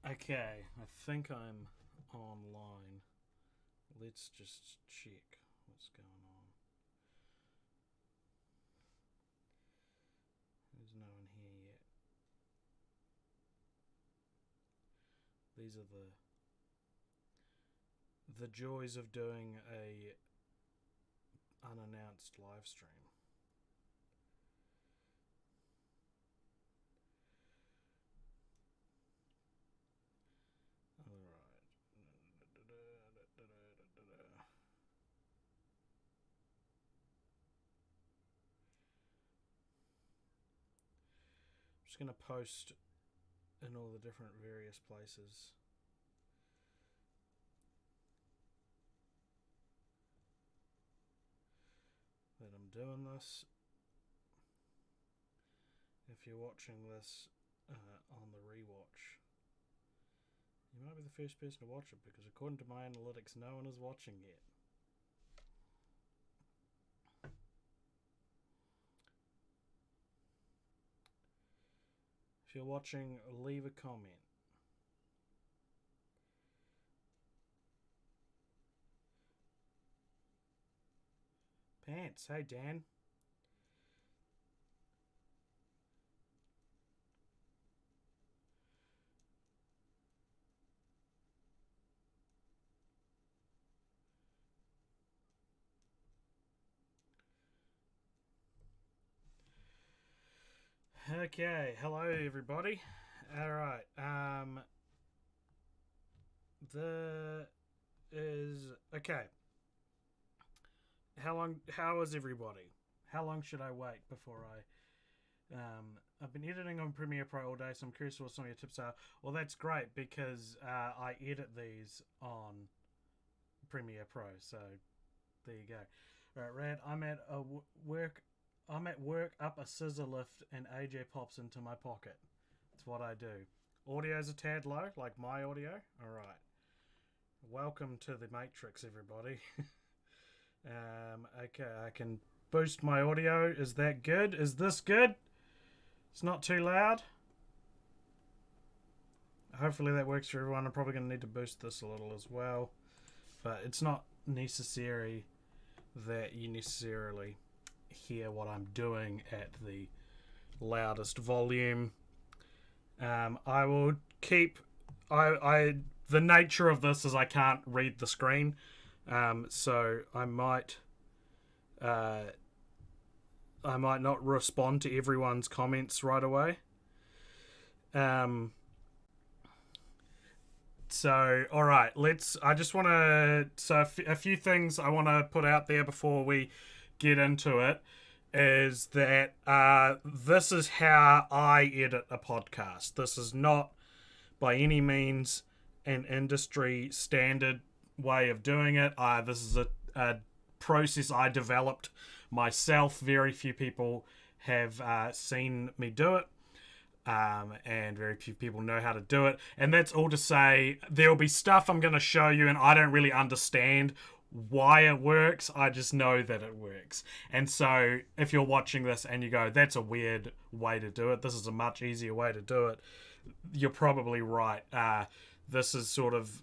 Okay, I think I'm online. Let's just check what's going on. There's no one here yet. These are the joys of doing a unannounced live stream. I'm just going to post in all the different various places. That I'm doing this. If you're watching this on the rewatch, you might be the first person to watch it because according to my analytics, no one is watching yet. If you're watching, leave a comment. Pants, hey Dan. Okay, hello everybody. Alright, okay. How is everybody? How long should I wait before I've been editing on Premiere Pro all day, so I'm curious what some of your tips are. Well, that's great because I edit these on Premiere Pro, so there you go. Alright, Rad, I'm at work up a scissor lift and AJ pops into my pocket. That's what I do. Audio's a tad low, like my audio. Alright. Welcome to the Matrix, everybody. Okay, I can boost my audio. Is that good? Is this good? It's not too loud. Hopefully that works for everyone. I'm probably going to need to boost this a little as well. But it's not necessary that you necessarily hear what I'm doing at the loudest volume. I will keep... the nature of this is I can't read the screen. So I might not respond to everyone's comments right away. So, all right, I just want to, a few things I want to put out there before we get into it is that this is how I edit a podcast. This is not by any means an industry standard way of doing it. This is a process I developed myself. Very few people have seen me do it. And very few people know how to do it. And that's all to say there'll be stuff I'm going to show you and I don't really understand why it works. I just know that it works. And so if you're watching this and you go, that's a weird way to do it, this is a much easier way to do it, you're probably right. This is sort of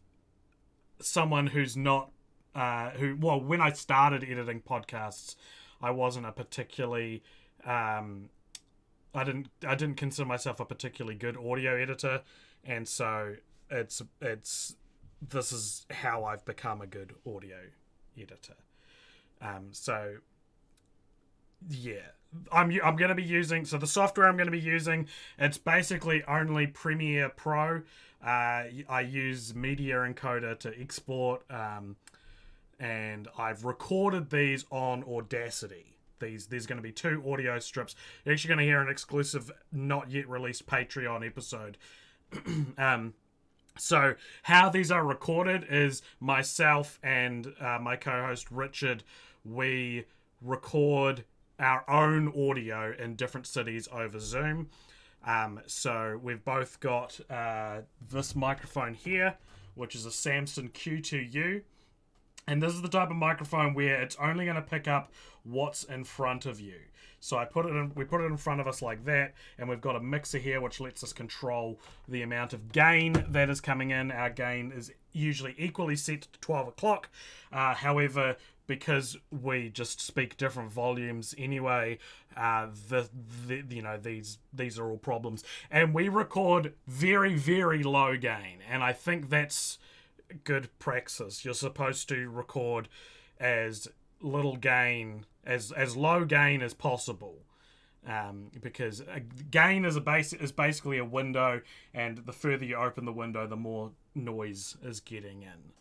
someone who's not when I started editing podcasts, I wasn't a particularly I didn't consider myself a particularly good audio editor, and so this is how I've become a good audio editor. So yeah, I'm going to be using, so the software I'm going to be using, it's basically only Premiere Pro. I use Media Encoder to export, and I've recorded these on Audacity. There's going to be 2 audio strips. You're actually going to hear an exclusive, not yet released Patreon episode. So how these are recorded is myself and my co-host Richard, we record our own audio in different cities over Zoom. So we've both got this microphone here, which is a Samson Q2U. And this is the type of microphone where it's only going to pick up what's in front of you. So we put it in front of us like that, and we've got a mixer here which lets us control the amount of gain that is coming in. Our gain is usually equally set to 12 o'clock. However, because we just speak different volumes anyway, these are all problems, and we record very, very low gain, and I think that's good praxis. You're supposed to record as little gain, as low gain as possible, because gain is basically a window, and the further you open the window, the more noise is getting in.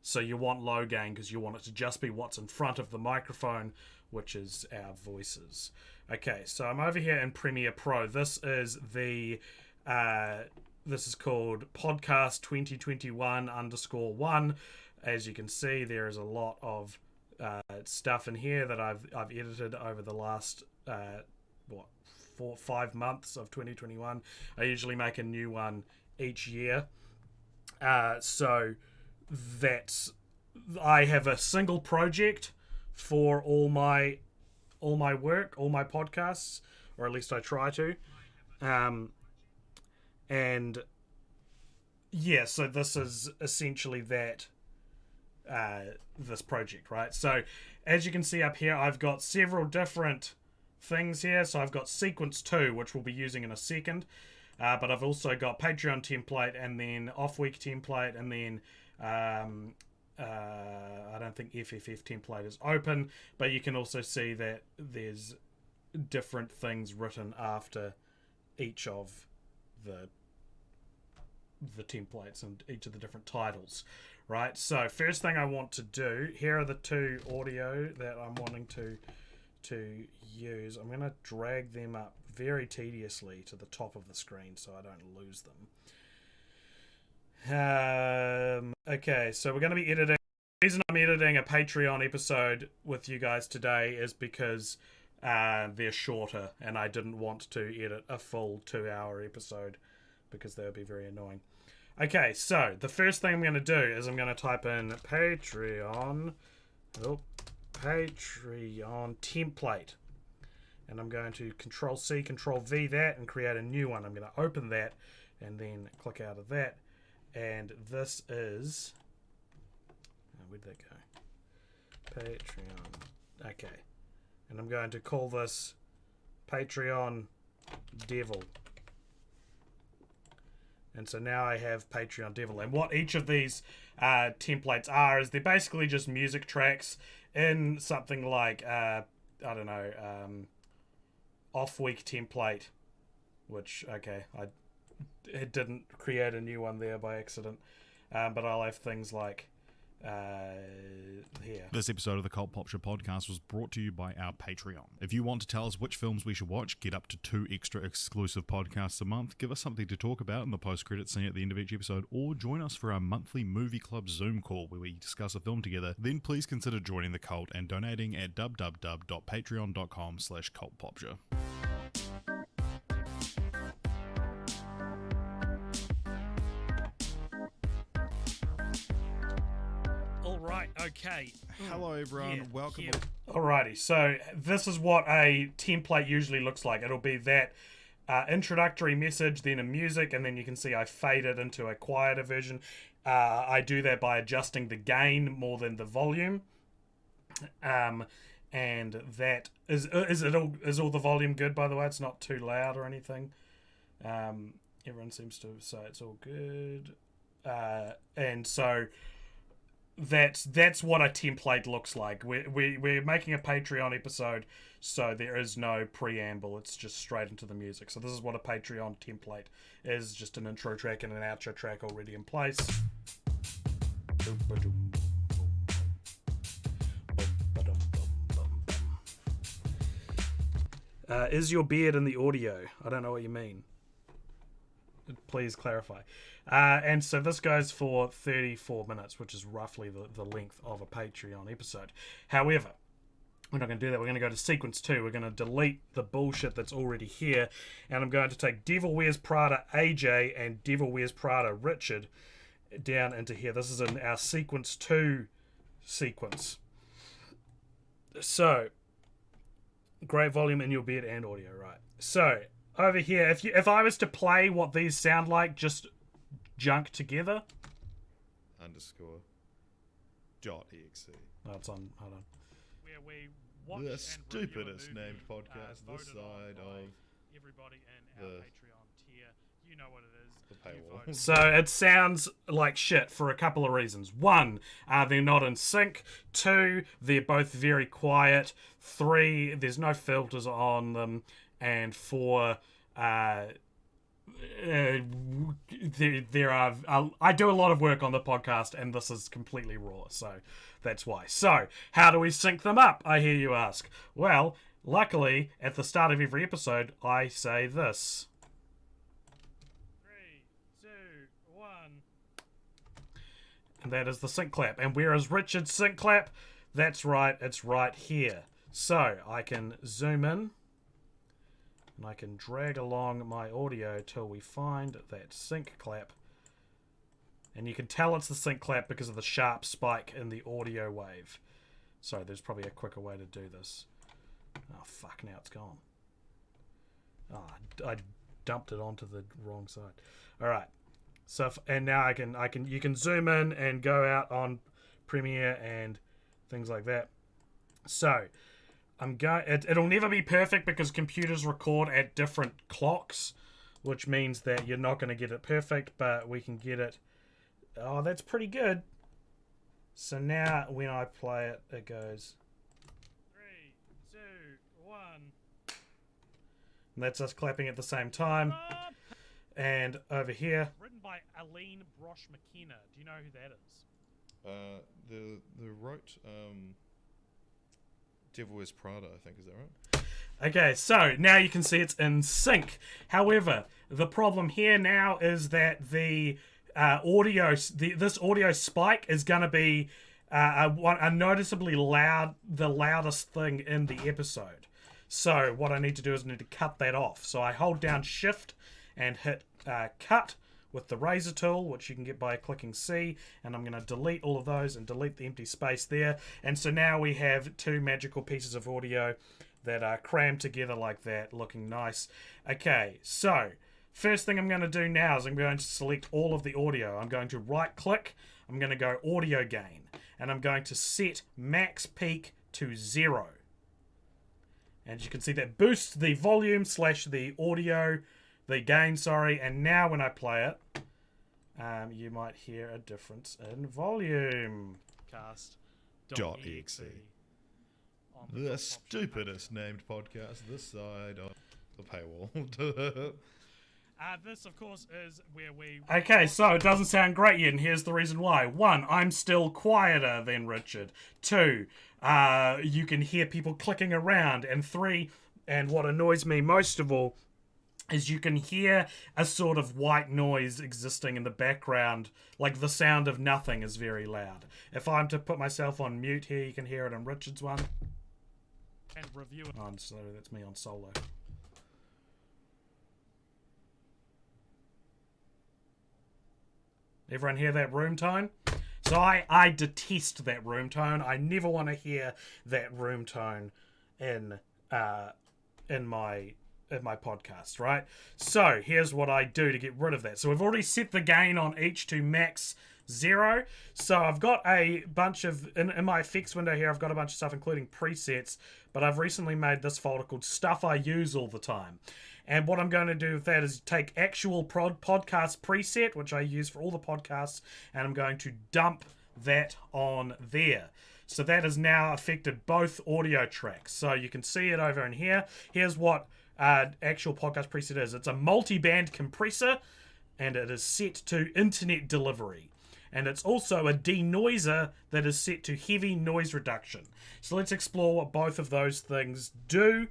So you want low gain because you want it to just be what's in front of the microphone, which is our voices. Okay, so I'm over here in Premiere Pro. This is called Podcast 2021_1. As you can see, there is a lot of stuff in here that I've edited over the last 4-5 months of 2021. I usually make a new one each year. So that's, I have a single project for all my work, all my podcasts, or at least I try to. And yeah, so this is essentially that, this project, right? So as you can see up here, I've got several different things here. So I've got sequence 2, which we'll be using in a second. But I've also got Patreon template, and then off week template, and then I don't think FFF template is open, but you can also see that there's different things written after each of the templates and each of the different titles, right? So first thing I want to do, here are the 2 audio that I'm wanting to use. I'm going to drag them up very tediously to the top of the screen so I don't lose them. Okay, so we're going to be editing. The reason I'm editing a Patreon episode with you guys today is because they're shorter, and I didn't want to edit a full 2-hour episode because that would be very annoying. Okay, so the first thing I'm going to do is I'm going to type in Patreon template, and I'm going to Control-C, Control-V that, and create a new one. I'm going to open that and then click out of that. And this is, where'd that go? Patreon. Okay. And I'm going to call this Patreon Devil. And so now I have Patreon Devil. And what each of these templates are is they're basically just music tracks in something like, I don't know, off-week template, which, okay, I didn't create a new one there by accident, but I'll have things like here. This episode of the Cult Popture podcast was brought to you by our Patreon. If you want to tell us which films we should watch, get up to 2 extra exclusive podcasts a month, give us something to talk about in the post-credit scene at the end of each episode, or join us for our monthly movie club Zoom call where we discuss a film together, then please consider joining the cult and donating at www.patreon.com/cultpopture. Okay. Hello everyone, Yeah, welcome. yeah. Alrighty, so this is what a template usually looks like. It'll be that introductory message, then a music, and then you can see I fade it into a quieter version. I do that by adjusting the gain more than the volume. And that is all the volume good, by the way? It's not too loud or anything. Everyone seems to say it's all good. And so that's what a template looks like. We're making a Patreon episode, so there is no preamble. It's just straight into the music. So this is what a Patreon template is, just an intro track and an outro track already in place. Is your beard in the audio? I don't know what you mean. Please clarify. And so this goes for 34 minutes, which is roughly the length of a Patreon episode. However, we're not going to do that. We're going to go to sequence 2. We're going to delete the bullshit that's already here. And I'm going to take Devil Wears Prada AJ and Devil Wears Prada Richard down into here. This is in our sequence 2 sequence. So Great volume in your bed and audio, right. So, over here, if I was to play what these sound like, just junk together. Underscore. Dot exe. Oh, it's on, hold on. Where we watch The and stupidest review a movie, named podcast this voted on side by of everybody in our the- Patreon tier. You know what it is. the You paywall. vote. So it sounds like shit for a couple of reasons. One, they're not in sync. Two, they're both very quiet. Three, there's no filters on them. And four, there are. I do a lot of work on the podcast, and this is completely raw, so that's why. So, how do we sync them up? I hear you ask. Well, luckily, at the start of every episode, I say this. 3, 2, 1. And that is the sync clap. And where is Richard's sync clap? That's right, it's right here. So I can zoom in and I can drag along my audio till we find that sync clap. And you can tell it's the sync clap because of the sharp spike in the audio wave. So there's probably a quicker way to do this. Oh fuck, now it's gone. Oh, I dumped it onto the wrong side. Alright. So and now you can zoom in and go out on Premiere and things like that. So I'm going. It'll never be perfect because computers record at different clocks, which means that you're not going to get it perfect, but we can get it. Oh, that's pretty good. So now when I play it, it goes. 3, 2, 1. And that's us clapping at the same time. And over here, Written by Aline Brosh McKenna. Do you know who that is? The wrote Devil Wears Prada, I think, is that right? okay, so now you can see it's in sync. However, the problem here now is that the this audio spike is going to be a noticeably the loudest thing in the episode. So what I need to do is I need to cut that off. So I hold down Shift and hit cut with the razor tool, which you can get by clicking C, and I'm going to delete all of those and delete the empty space there. And so now we have two magical pieces of audio that are crammed together like that, looking nice. Okay, so first thing I'm going to do now is I'm going to select all of the audio. I'm going to right click, I'm going to go audio gain, and I'm going to set max peak to 0. And you can see that boosts the volume / the audio, the gain, sorry, and now when I play it, you might hear a difference in volume. Cast. Dot .exe. The stupidest named podcast this side of the paywall. This, of course, is where we... Okay, so it doesn't sound great yet, and here's the reason why. 1, I'm still quieter than Richard. 2, you can hear people clicking around. And 3, and what annoys me most of all, is you can hear a sort of white noise existing in the background, like the sound of nothing is very loud. If I'm to put myself on mute here, you can hear it in Richard's one. And review it. Oh, so that's me on solo. Everyone hear that room tone? So I detest that room tone. I never want to hear that room tone in my podcast, right? So here's what I do to get rid of that. So we've already set the gain on each to max 0. So I've got a bunch of, in my effects window here, I've got a bunch of stuff including presets, but I've recently made this folder called Stuff I Use All the Time. And what I'm going to do with that is take actual podcast preset, which I use for all the podcasts, and I'm going to dump that on there. So that has now affected both audio tracks. So you can see it over in here. Here's what actual podcast preset is. It's a multi-band compressor, and it is set to internet delivery. And it's also a denoiser that is set to heavy noise reduction. So let's explore what both of those things do.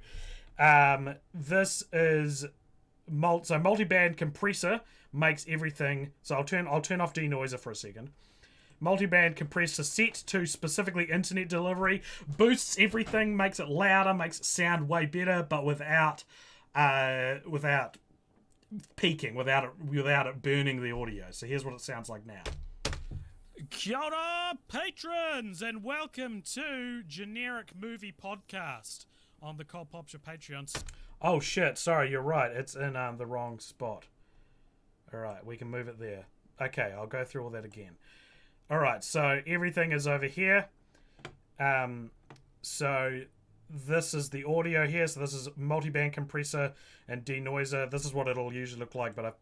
This is multi-band compressor makes everything. So I'll turn off denoiser for a second. Multi-band compressor set to specifically internet delivery boosts everything, makes it louder, makes it sound way better, but without peaking, without it burning the audio. So here's what it sounds like now. Kia ora, patrons, and welcome to Generic Movie Podcast. on the Cold Popture Patreon. Oh shit, sorry, you're right. It's in the wrong spot. Alright, we can move it there. Okay, I'll go through all that again. Alright, so everything is over here. So this is the audio here. So this is multiband compressor and denoiser. This is what it'll usually look like, but I've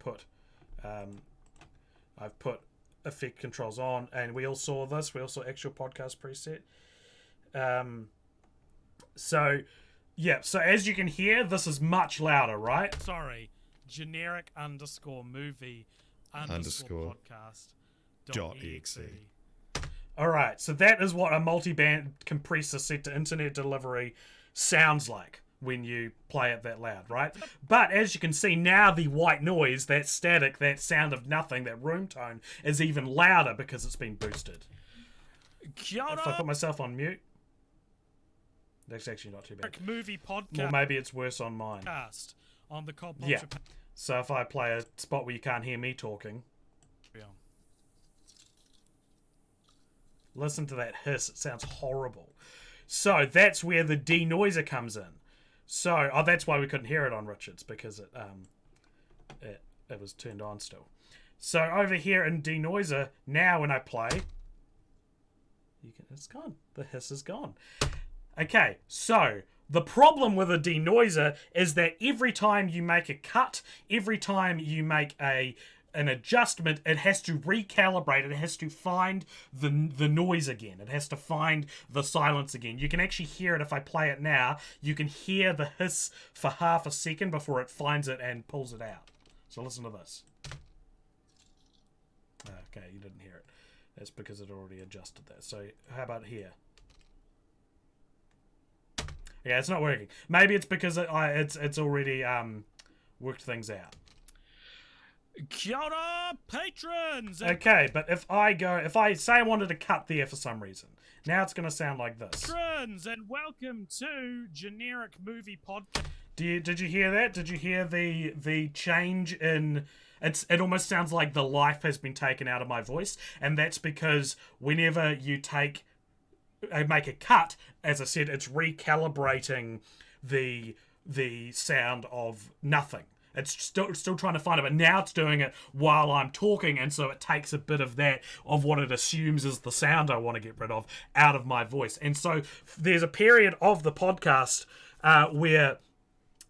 put effect controls on, and we all saw this. We also saw actual podcast preset. So yeah, so as you can hear, this is much louder, right? Sorry, generic _movie Underscore podcast .exe. Alright, so that is what a multiband compressor set to internet delivery sounds like when you play it that loud, right? But as you can see now, the white noise, that static, that sound of nothing, that room tone, is even louder because it's been boosted. If I put myself on mute, that's actually not too bad. Movie podcast. Or maybe it's worse on mine. On the Cold Yeah. So if I play a spot where you can't hear me talking, listen to that hiss. It sounds horrible. So that's where the denoiser comes in. So, that's why we couldn't hear it on Richard's, because it was turned on still. So over here in denoiser, now when I play, it's gone. The hiss is gone. Okay, so the problem with a denoiser is that every time you make a cut, every time you make an adjustment, it has to recalibrate. It has to find the noise again. It has to find the silence again. You can actually hear it if I play it now. You can hear the hiss for half a second before it finds it and pulls it out. So listen to this. Okay, you didn't hear it. That's because it already adjusted that. So how about here? Yeah, it's not working. Maybe it's because it's already worked things out. Kia ora, patrons! Okay, but if I say I wanted to cut there for some reason, now it's going to sound like this. Patrons, and welcome to Generic Movie Podcast. Did you hear that? Did you hear the change in... It almost sounds like the life has been taken out of my voice, and that's because whenever you make a cut, as I said, it's recalibrating the sound of nothing. It's still trying to find it, but now it's doing it while I'm talking, and so it takes a bit of that, of what it assumes is the sound I want to get rid of, out of my voice. And so there's a period of the podcast where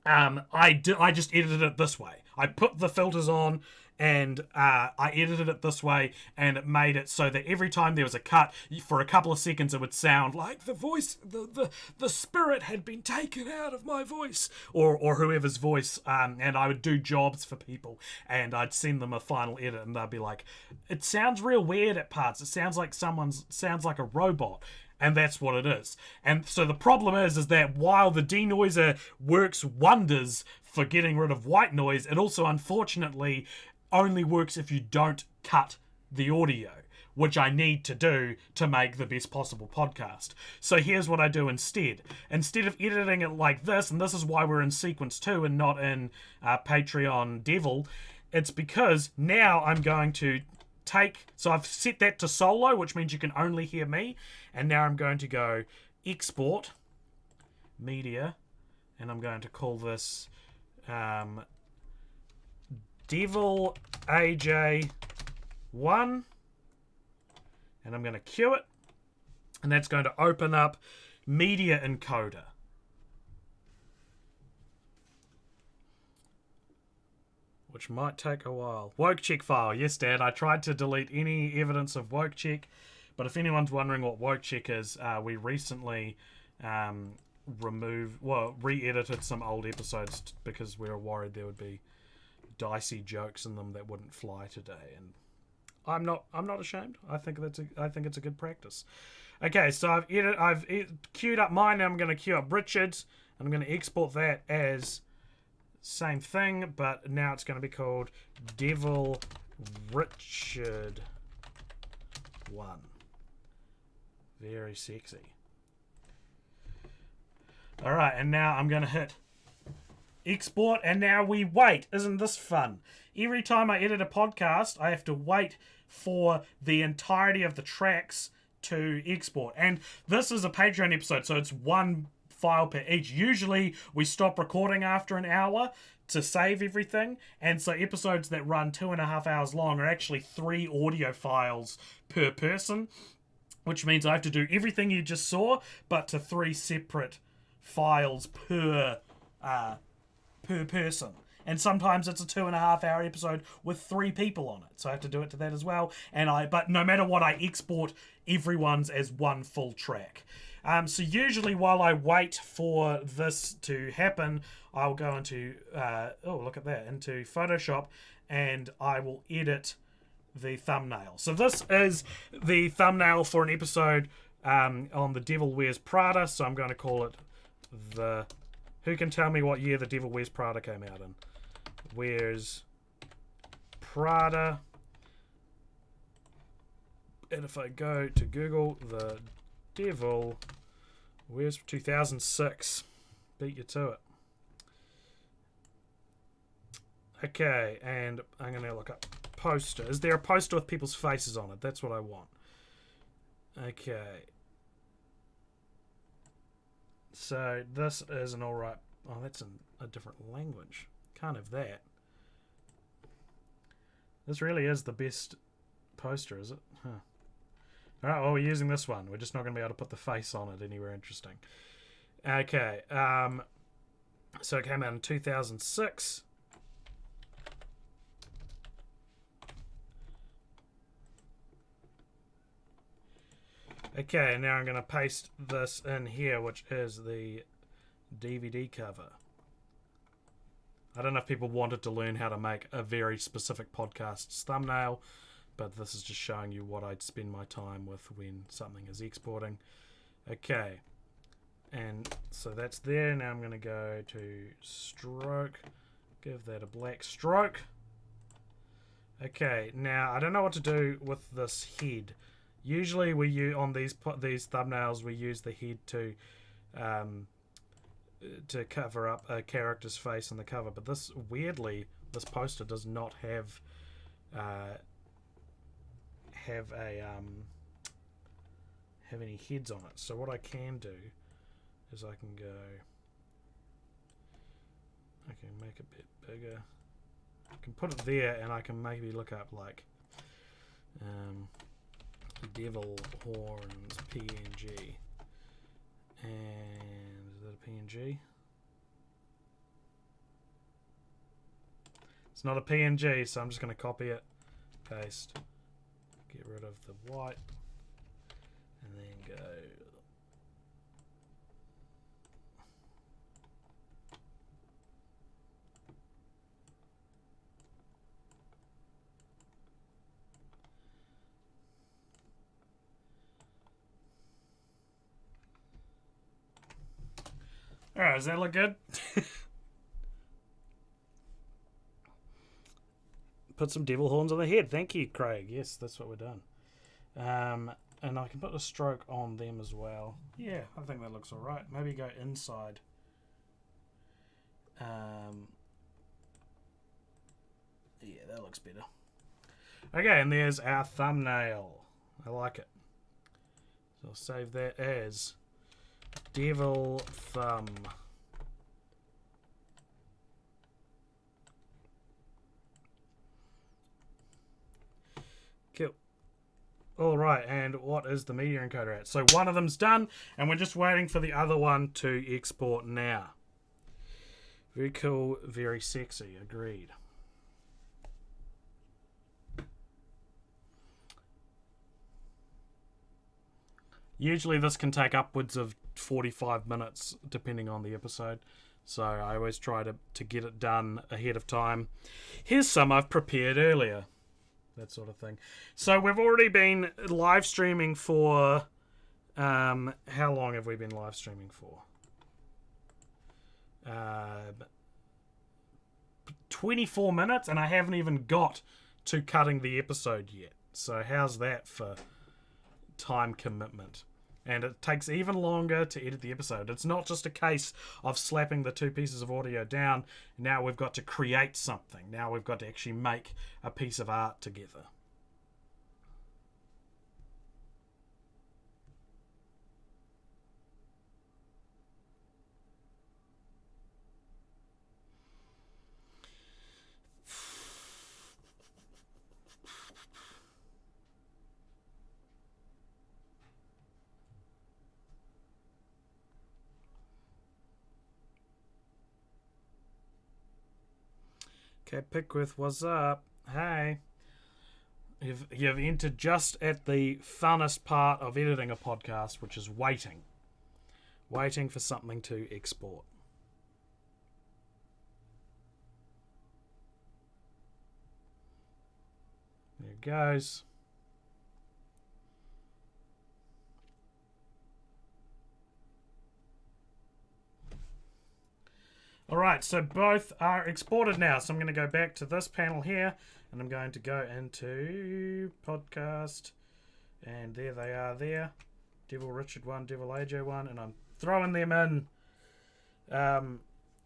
I just edited it this way. I put the filters on, and I edited it this way, and it made it so that every time there was a cut, for a couple of seconds, it would sound like the voice, the spirit had been taken out of my voice, or whoever's voice, and I would do jobs for people, and I'd send them a final edit, and they'd be like, it sounds real weird at parts, it sounds like sounds like a robot. And that's what it is. And so the problem is that while the denoiser works wonders for getting rid of white noise, it also unfortunately only works if you don't cut the audio, which I need to do to make the best possible podcast. So here's what I do instead. Instead of editing it like this, and this is why we're in sequence 2 and not in Patreon Devil, it's because now I'm going to so I've set that to solo, which means you can only hear me, and now I'm going to go export media, and I'm going to call this Devil AJ1, and I'm going to queue it, and that's going to open up Media Encoder. Which might take a while. Woke check file. Yes, Dad. I tried to delete any evidence of woke check, but if anyone's wondering what woke check is, we recently re-edited some old episodes because we were worried there would be dicey jokes in them that wouldn't fly today, and I'm not ashamed. I think it's a good practice. Okay, so I've queued up mine. Now I'm going to queue up Richard's, and I'm going to export that as same thing, but now it's going to be called Devil Richard 1. Very sexy. Alright, and now I'm going to hit export, and now we wait. Isn't this fun? Every time I edit a podcast, I have to wait for the entirety of the tracks to export. And this is a Patreon episode, so it's one file per each. Usually we stop recording after an hour to save everything, and so episodes that run 2.5 hours long are actually 3 audio files per person, which means I have to do everything you just saw, but to 3 separate files per person. And sometimes it's a 2.5 hour episode with 3 people on it, so I have to do it to that as well. But no matter what, I export everyone's as one full track. So usually while I wait for this to happen, I'll go into into Photoshop, and I will edit the thumbnail. So this is the thumbnail for an episode on The Devil Wears Prada. So I'm going to call it the... Who can tell me what year The Devil Wears Prada came out in? Wears Prada. And if I go to Google, The Devil Wears 2006. Beat you to it. Okay, and I'm going to look up poster. Is there a poster with people's faces on it? That's what I want. Okay. So this is an alright... Oh, that's in a different language. Can't have that. This really is the best poster, is it? Huh. Alright, well, we're using this one. We're just not going to be able to put the face on it anywhere interesting. Okay. So it came out in 2006. Okay, now I'm going to paste this in here, which is the DVD cover. I don't know if people wanted to learn how to make a very specific podcast's thumbnail, but this is just showing you what I'd spend my time with when something is exporting. Okay, and so that's there. Now I'm going to go to stroke, give that a black stroke. Okay, now I don't know what to do with this head. Usually we use on these thumbnails we use the head to cover up a character's face on the cover, but this poster does not have any heads on it. So what I can do is I can make it a bit bigger. I can put it there, and I can maybe look up like Devil Horns PNG. And is that a PNG? It's not a PNG, so I'm just going to copy it, paste, get rid of the white, and then go. Alright, does that look good? Put some devil horns on the head. Thank you, Craig. Yes, that's what we're doing. And I can put a stroke on them as well. Yeah, I think that looks alright. Maybe go inside. Yeah, that looks better. Okay, and there's our thumbnail. I like it. So I'll save that as Devil Thumb. Cool. Alright, and what is the media encoder at? So one of them's done, and we're just waiting for the other one to export now. Very cool, very sexy, agreed. Usually this can take upwards of 45 minutes depending on the episode, so I always try to get it done ahead of time. Here's some I've prepared earlier, that sort of thing. So we've already been live streaming for how long have we been live streaming for? 24 minutes, and I haven't even got to cutting the episode yet. So how's that for time commitment? And it takes even longer to edit the episode. It's not just a case of slapping the 2 pieces of audio down. Now we've got to create something. Now we've got to actually make a piece of art together. Okay, Pickworth, what's up? Hey. You've entered just at the funnest part of editing a podcast, which is waiting. Waiting for something to export. There it goes. Alright, so both are exported now. So I'm going to go back to this panel here, and I'm going to go into podcast, and there they are there. Devil Richard 1, Devil AJ 1, and I'm throwing them in.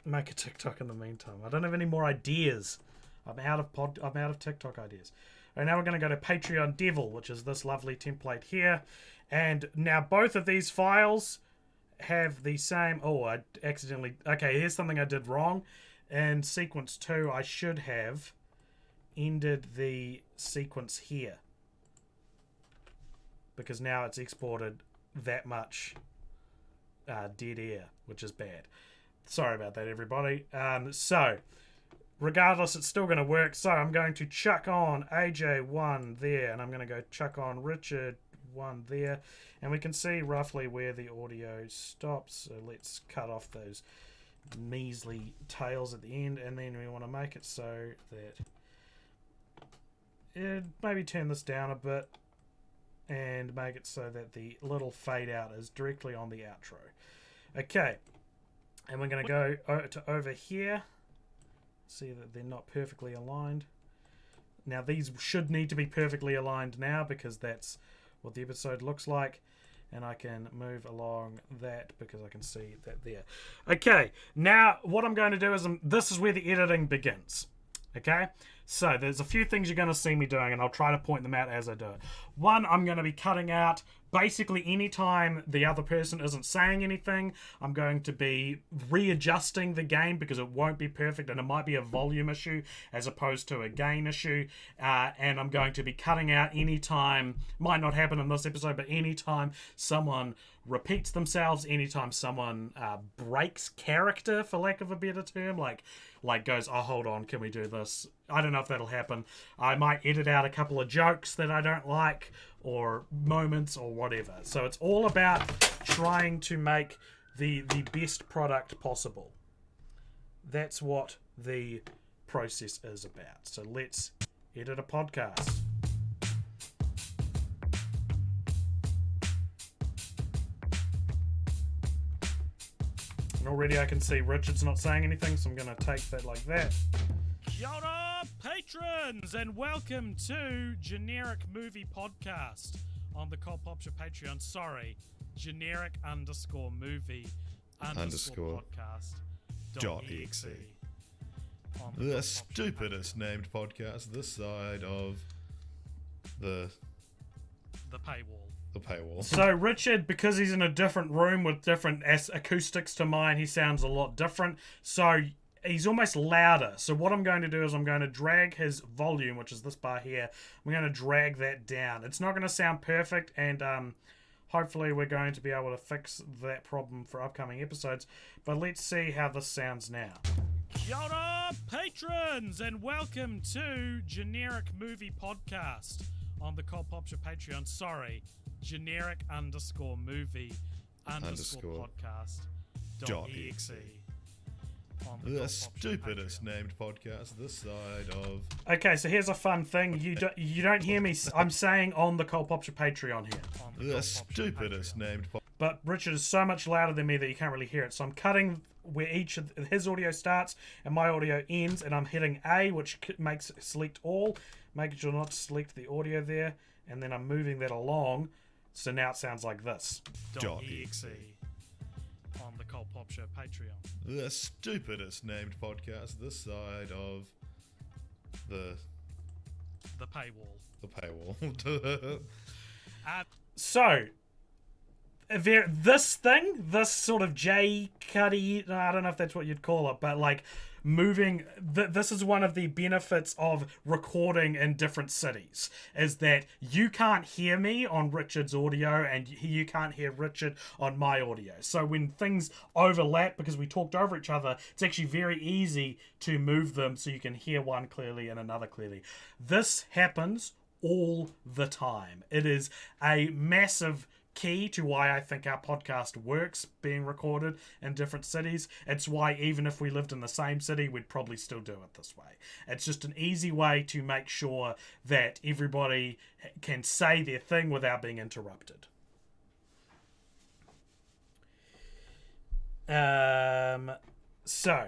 Make a TikTok in the meantime. I don't have any more ideas. I'm out of TikTok ideas. Alright, now we're going to go to Patreon Devil, which is this lovely template here. And now both of these files have the same... Oh, I accidentally... Okay, here's something I did wrong. In sequence 2, I should have ended the sequence here, because now it's exported that much dead air, which is bad. Sorry about that, everybody. So, regardless, it's still going to work. So, I'm going to chuck on AJ1 there, and I'm going to go chuck on Richard 1 there, and we can see roughly where the audio stops. So let's cut off those measly tails at the end, and then we want to make it so that maybe turn this down a bit and make it so that the little fade out is directly on the outro. Okay, and we're going to go to over here. See that they're not perfectly aligned. Now these should need to be perfectly aligned now, because that's what the episode looks like, and I can move along that because I can see that there. Okay, now what I'm going to do is this is where the editing begins. Okay, so there's a few things you're going to see me doing, and I'll try to point them out as I do it. One, I'm going to be cutting out basically any time the other person isn't saying anything. I'm going to be readjusting the gain because it won't be perfect, and it might be a volume issue as opposed to a gain issue. And I'm going to be cutting out any time, might not happen in this episode, but any time someone repeats themselves, anytime someone breaks character, for lack of a better term, like goes, oh, hold on, can we do this? I don't know if that'll happen. I might edit out a couple of jokes that I don't like, or moments, or whatever. So it's all about trying to make the best product possible. That's what the process is about. So let's edit a podcast. And already I can see Richard's not saying anything, so I'm going to take that like that. Kia ora, patrons, and welcome to Generic Movie Podcast on the Cult Popture Patreon. Sorry, generic _movie podcast .exe. The stupidest named podcast this side of the paywall. The paywall. So Richard, because he's in a different room with different acoustics to mine, he sounds a lot different. So he's almost louder. So what I'm going to do is I'm going to drag his volume, which is this bar here. I'm going to drag that down. It's not going to sound perfect, and hopefully we're going to be able to fix that problem for upcoming episodes. But let's see how this sounds now. Kia ora, patrons, and welcome to Generic Movie Podcast on the Cult Popture Patreon. Sorry, generic _movie podcast .exe. The stupidest named podcast this side of... Okay, so here's a fun thing. You don't hear me. I'm saying on the Cult Popture Patreon here. The stupidest named podcast. But Richard is so much louder than me that you can't really hear it. So I'm cutting where each of his audio starts and my audio ends, and I'm hitting A, which makes select all, making sure not to select the audio there, and then I'm moving that along, so now it sounds like this. .exe on the Cult Pop Show Patreon. The stupidest named podcast this side of the paywall. The paywall. So, this sort of J cutty, I don't know if that's what you'd call it, but like moving, this is one of the benefits of recording in different cities, is that you can't hear me on Richard's audio and you can't hear Richard on my audio. So when things overlap because we talked over each other, it's actually very easy to move them so you can hear one clearly and another clearly. This happens all the time. It is a massive key to why I think our podcast works being recorded in different cities. It's why even if we lived in the same city, we'd probably still do it this way. It's just an easy way to make sure that everybody can say their thing without being interrupted. So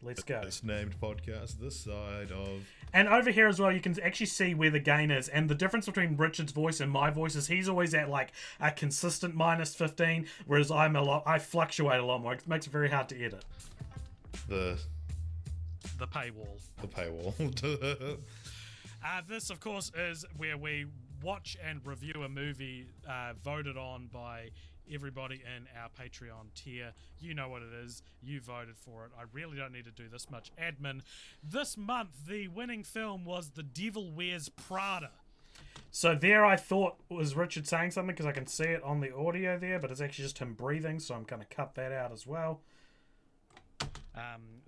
let's go. It's named podcast This Side of. And over here as well, you can actually see where the gain is. And the difference between Richard's voice and my voice is he's always at like a consistent minus 15, whereas I fluctuate a lot more. It makes it very hard to edit. The paywall. The paywall. This, of course, is where we watch and review a movie voted on by everybody in our Patreon tier. You know what it is. You voted for it. I really don't need to do this much admin. This month, the winning film was The Devil Wears Prada. So there I thought was Richard saying something because I can see it on the audio there, but it's actually just him breathing, so I'm going to cut that out as well.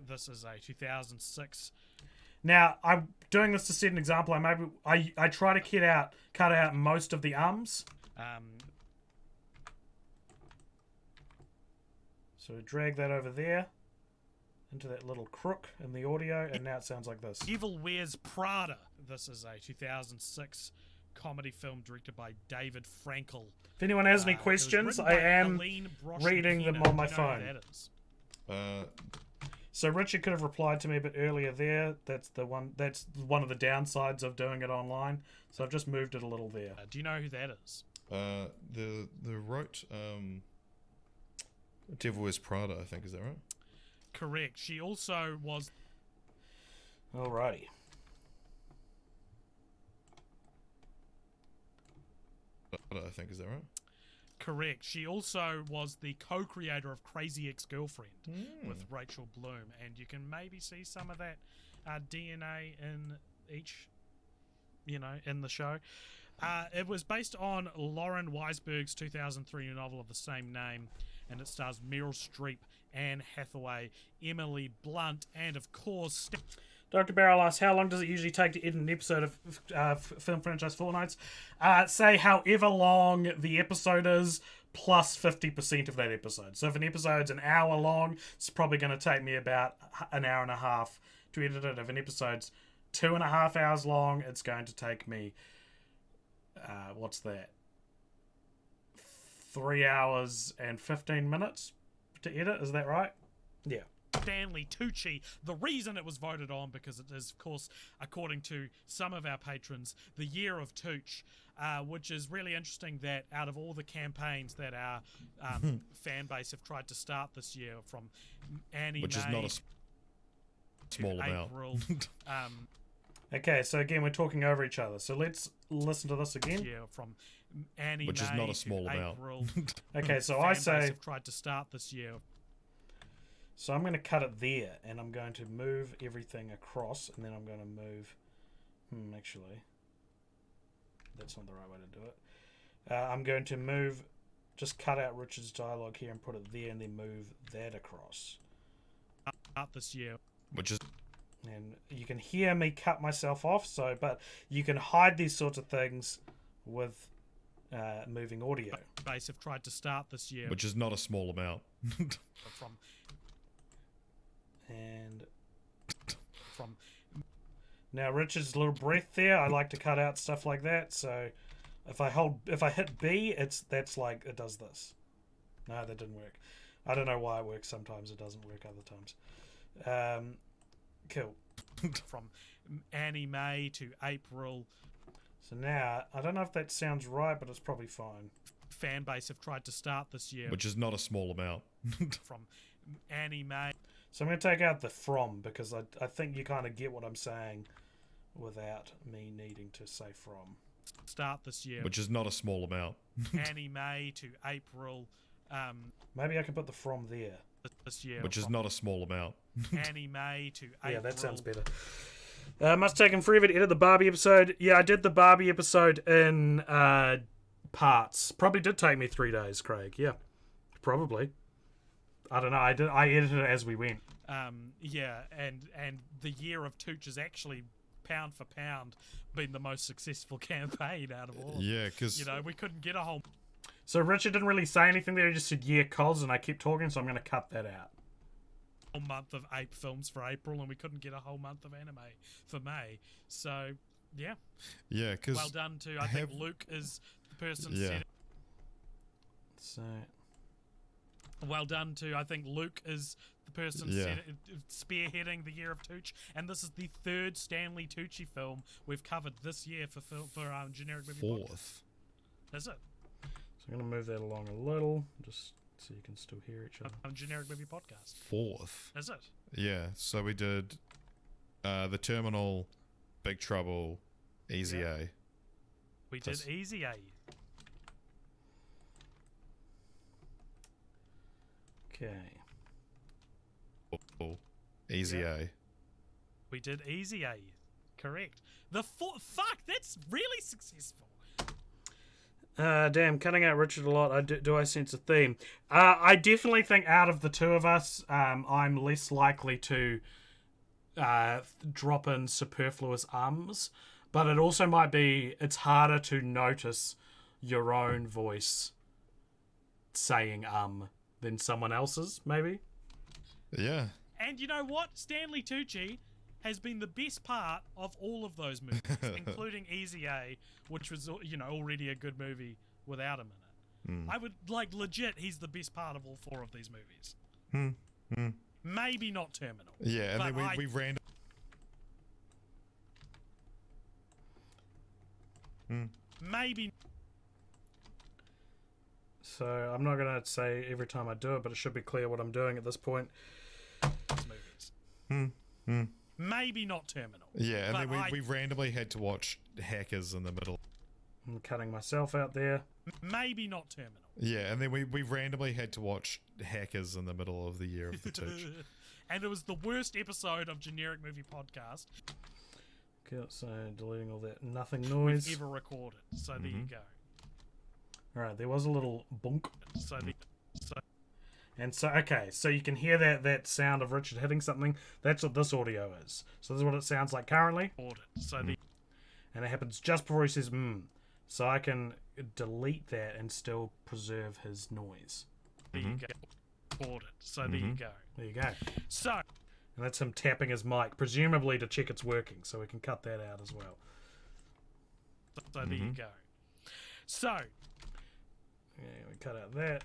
This is a 2006. Now, I'm doing this to set an example. I try to cut out most of the ums. So drag that over there into that little crook in the audio, and now it sounds like this. Devil Wears Prada. This is a 2006 comedy film directed by David Frankel. If anyone has any questions, I am reading them on my phone. So Richard could have replied to me a bit earlier there. That's one of the downsides of doing it online. So I've just moved it a little there. Do you know who that is? The wrote Devil Wears Prada, I think, is that right? Correct. She also was. Alrighty. I think, is that right? Correct. She also was the co-creator of Crazy Ex-Girlfriend with Rachel Bloom, and you can maybe see some of that DNA in each, in the show. It was based on Lauren Weisberg's 2003 novel of the same name, and it stars Meryl Streep, Anne Hathaway, Emily Blunt, and of course... Dr. Barrel asks, how long does it usually take to edit an episode of Film Franchise Fortnights? Say however long the episode is, plus 50% of that episode. So if an episode's an hour long, it's probably going to take me about an hour and a half to edit it. If an episode's 2.5 hours long, it's going to take me... what's that? 3 hours and 15 minutes to edit, is that right? Yeah. Stanley Tucci. The reason it was voted on, because it is, of course, according to some of our patrons, the year of Tooch, which is really interesting that out of all the campaigns that our fan base have tried to start this year, from Annie which May is not a small amount. April, Okay, so again, we're talking over each other. So let's listen to this again. Yeah, from Annie which May is not a small amount. April. Okay, so I say... have tried to start this year. So I'm going to cut it there, and I'm going to move everything across, and then I'm going to move... actually, that's not the right way to do it. I'm going to move... Just cut out Richard's dialogue here and put it there, and then move that across. Out this year. Which is... And you can hear me cut myself off, but you can hide these sorts of things with moving audio. Base have tried to start this year. Which is not a small amount. From now Richard's little breath there, I like to cut out stuff like that. So if I hit B, that's like it does this. No, that didn't work. I don't know why it works sometimes. It doesn't work other times. Cool. From Annie May to April. So now I don't know if that sounds right, but it's probably fine. Fan base have tried to start this year. Which is not a small amount. From Annie May. So I'm going to take out the from, because I think you kind of get what I'm saying without me needing to say from. start this year. Which is not a small amount. Annie May to April. Maybe I can put the from there. This year. Which is not a small amount. Annie May to April. Yeah, that sounds better. Must have taken forever to edit the Barbie episode. Yeah, I did the Barbie episode in parts. Probably did take me 3 days, Craig. Yeah, probably. I don't know. I edited it as we went. Yeah, and the year of Tooch has actually, pound for pound, been the most successful campaign out of all. Yeah, because You know, we couldn't get a whole So Richard didn't really say anything there. He just said, yeah, Coz, and I kept talking, so I'm going to cut that out. month of 8 films for April, and we couldn't get a whole month of anime for May. So, yeah. Yeah, because Well done to, I think Luke is the person setting. So, Well done to, I think Luke is the person spearheading the year of Tooch, and this is the 3rd Stanley Tucci film we've covered this year for Generic Movie Podcast. 4th. Is it? So I'm going to move that along a little, just so you can still hear each other. Generic Movie Podcast. 4th. Is it? Yeah, so we did The Terminal, Big Trouble, Easy A. We did Easy A. Okay. Easy A. We did Easy A. Correct. Fuck, that's really successful. Damn, cutting out Richard a lot. Do I sense a theme? I definitely think out of the two of us, I'm less likely to drop in superfluous ums, but it also might be it's harder to notice your own voice saying than someone else's, maybe. Yeah. And you know what? Stanley Tucci has been the best part of all of those movies, including Easy A, which was, already a good movie without him in it. I would, legit, he's the best part of all 4 of these movies. Maybe not Terminal. Yeah, and then we ran... Maybe... So I'm not going to say every time I do it, but it should be clear what I'm doing at this point. Movies. Maybe not Terminal. Yeah, and then we randomly had to watch Hackers in the middle. I'm cutting myself out there. Maybe not Terminal. Yeah, and then we randomly had to watch Hackers in the middle of the year of the Tooch. And it was the worst episode of Generic Movie Podcast. Okay, so deleting all that nothing noise. We've ever recorded. So there you go. Alright, there was a little bonk. And so you can hear that sound of Richard hitting something. That's what this audio is. So this is what it sounds like currently. And it happens just before he says So I can delete that and still preserve his noise. There you go. So there you go. There you go. So, and that's him tapping his mic, presumably to check it's working, so we can cut that out as well. So there you go. So, yeah, we cut out that.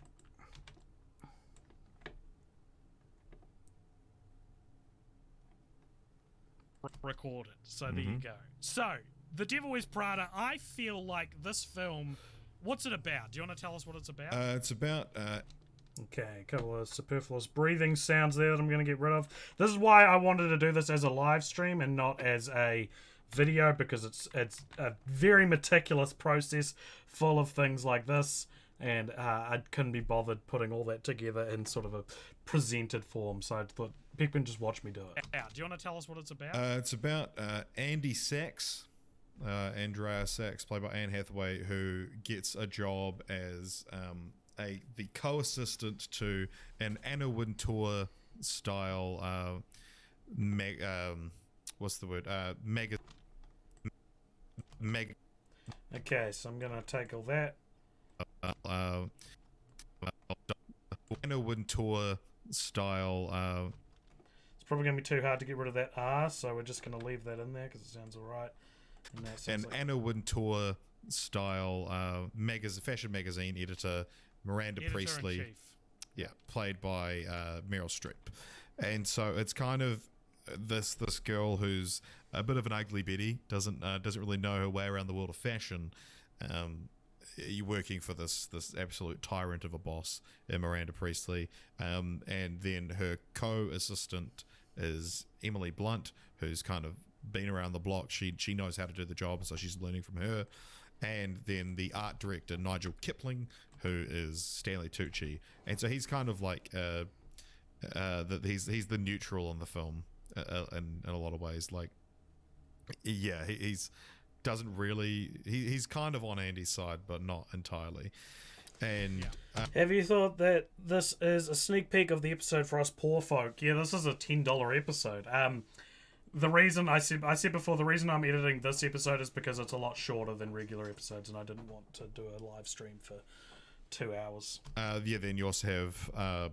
recorded. So there you go. So, The Devil Wears Prada, I feel like this film, what's it about? Do you want to tell us what it's about? It's about... Okay, a couple of superfluous breathing sounds there that I'm going to get rid of. This is why I wanted to do this as a live stream and not as a video, because it's a very meticulous process full of things like this, and I couldn't be bothered putting all that together in sort of a presented form, so I thought people can just watch me do it. Do you want to tell us what it's about? It's about Andy Sachs, Andrea Sachs, played by Anne Hathaway, who gets a job as the co-assistant to an Anna Wintour style what's the word? Okay, so I'm gonna take all that. Anna Wintour style. It's probably gonna be too hard to get rid of that R, so we're just gonna leave that in there because it sounds alright. And Anna Wintour style fashion magazine editor Miranda Priestley, played by Meryl Streep. And so it's kind of this girl who's a bit of an ugly Betty, doesn't really know her way around the world of fashion. You're working for this absolute tyrant of a boss in Miranda Priestley, and then her co-assistant is Emily Blunt, who's kind of been around the block. She knows how to do the job, so she's learning from her. and then the art director Nigel Kipling, who is Stanley Tucci, and so he's kind of like he's the neutral in the film in a lot of ways. Like, yeah, he's doesn't really he's kind of on Andy's side, but not entirely. And have you thought that this is a sneak peek of the episode for us poor folk? Yeah, this is a $10 episode. The reason I said before, the reason I'm editing this episode is because it's a lot shorter than regular episodes, and I didn't want to do a live stream for 2 hours. Yeah, then you also have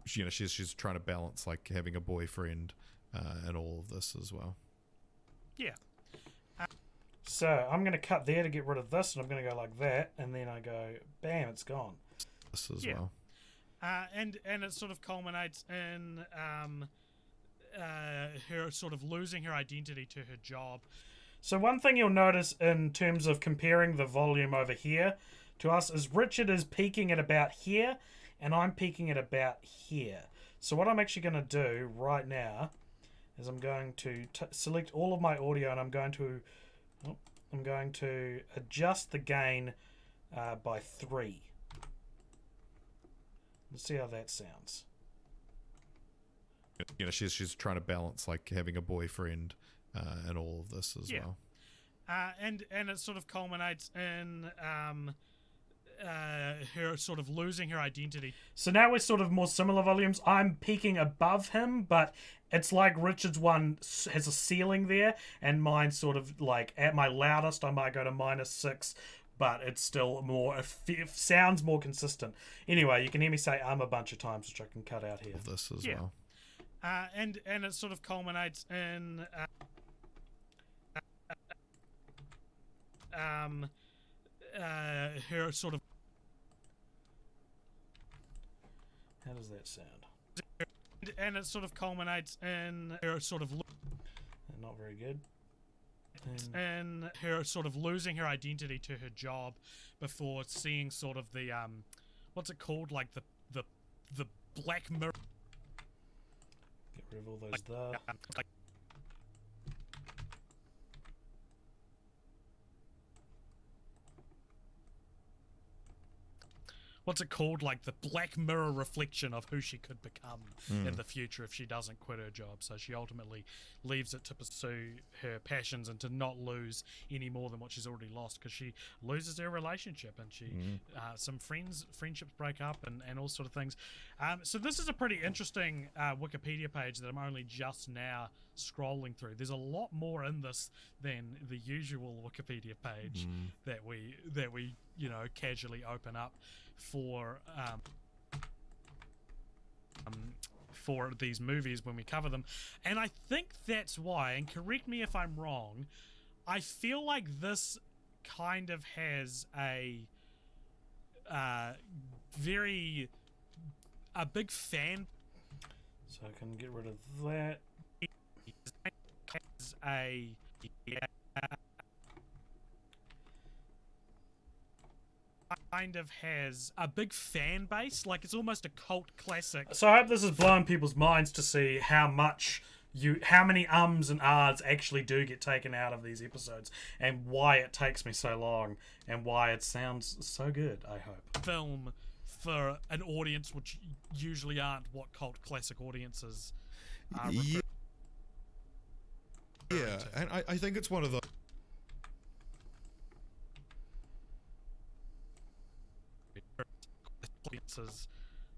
she's trying to balance like having a boyfriend and all of this as well. Yeah. So I'm going to cut there to get rid of this, and I'm going to go like that, and then I go, bam, it's gone. This as well. And it sort of culminates in her sort of losing her identity to her job. So one thing you'll notice in terms of comparing the volume over here to us is Richard is peaking at about here, and I'm peaking at about here. So what I'm actually going to do right now is I'm going to select all of my audio, and I'm going to adjust the gain by 3. Let's see how that sounds. She's trying to balance like having a boyfriend and all of this as well. And it sort of culminates in her sort of losing her identity. So now we're sort of more similar volumes. I'm peaking above him, but it's like Richard's one has a ceiling there, and mine's sort of like at my loudest I might go to -6, but it's still more, it sounds more consistent. Anyway, you can hear me say a bunch of times, which I can cut out here. This as well. And it sort of culminates in her sort of. How does that sound? And it sort of culminates in her sort of. Not very good. And her sort of losing her identity to her job before seeing sort of the what's it called, like the Black Mirror. Get rid of all those there. What's it called? Like the Black Mirror reflection of who she could become in the future if she doesn't quit her job. So she ultimately leaves it to pursue her passions and to not lose any more than what she's already lost, because she loses her relationship and she some friendships break up and all sort of things. So this is a pretty interesting Wikipedia page that I'm only just now scrolling through. There's a lot more in this than the usual Wikipedia page that we casually open up for these movies when we cover them. And I think that's why, and correct me if I'm wrong, I feel like this kind of has a big fan. So I can get rid of that. Kind of has a big fan base, like it's almost a cult classic. So I hope this is blowing people's minds to see how many ums and ahs actually do get taken out of these episodes, and why it takes me so long, and why it sounds so good, I hope. Film for an audience which usually aren't what cult classic audiences are. Yeah, and I think it's one of the audiences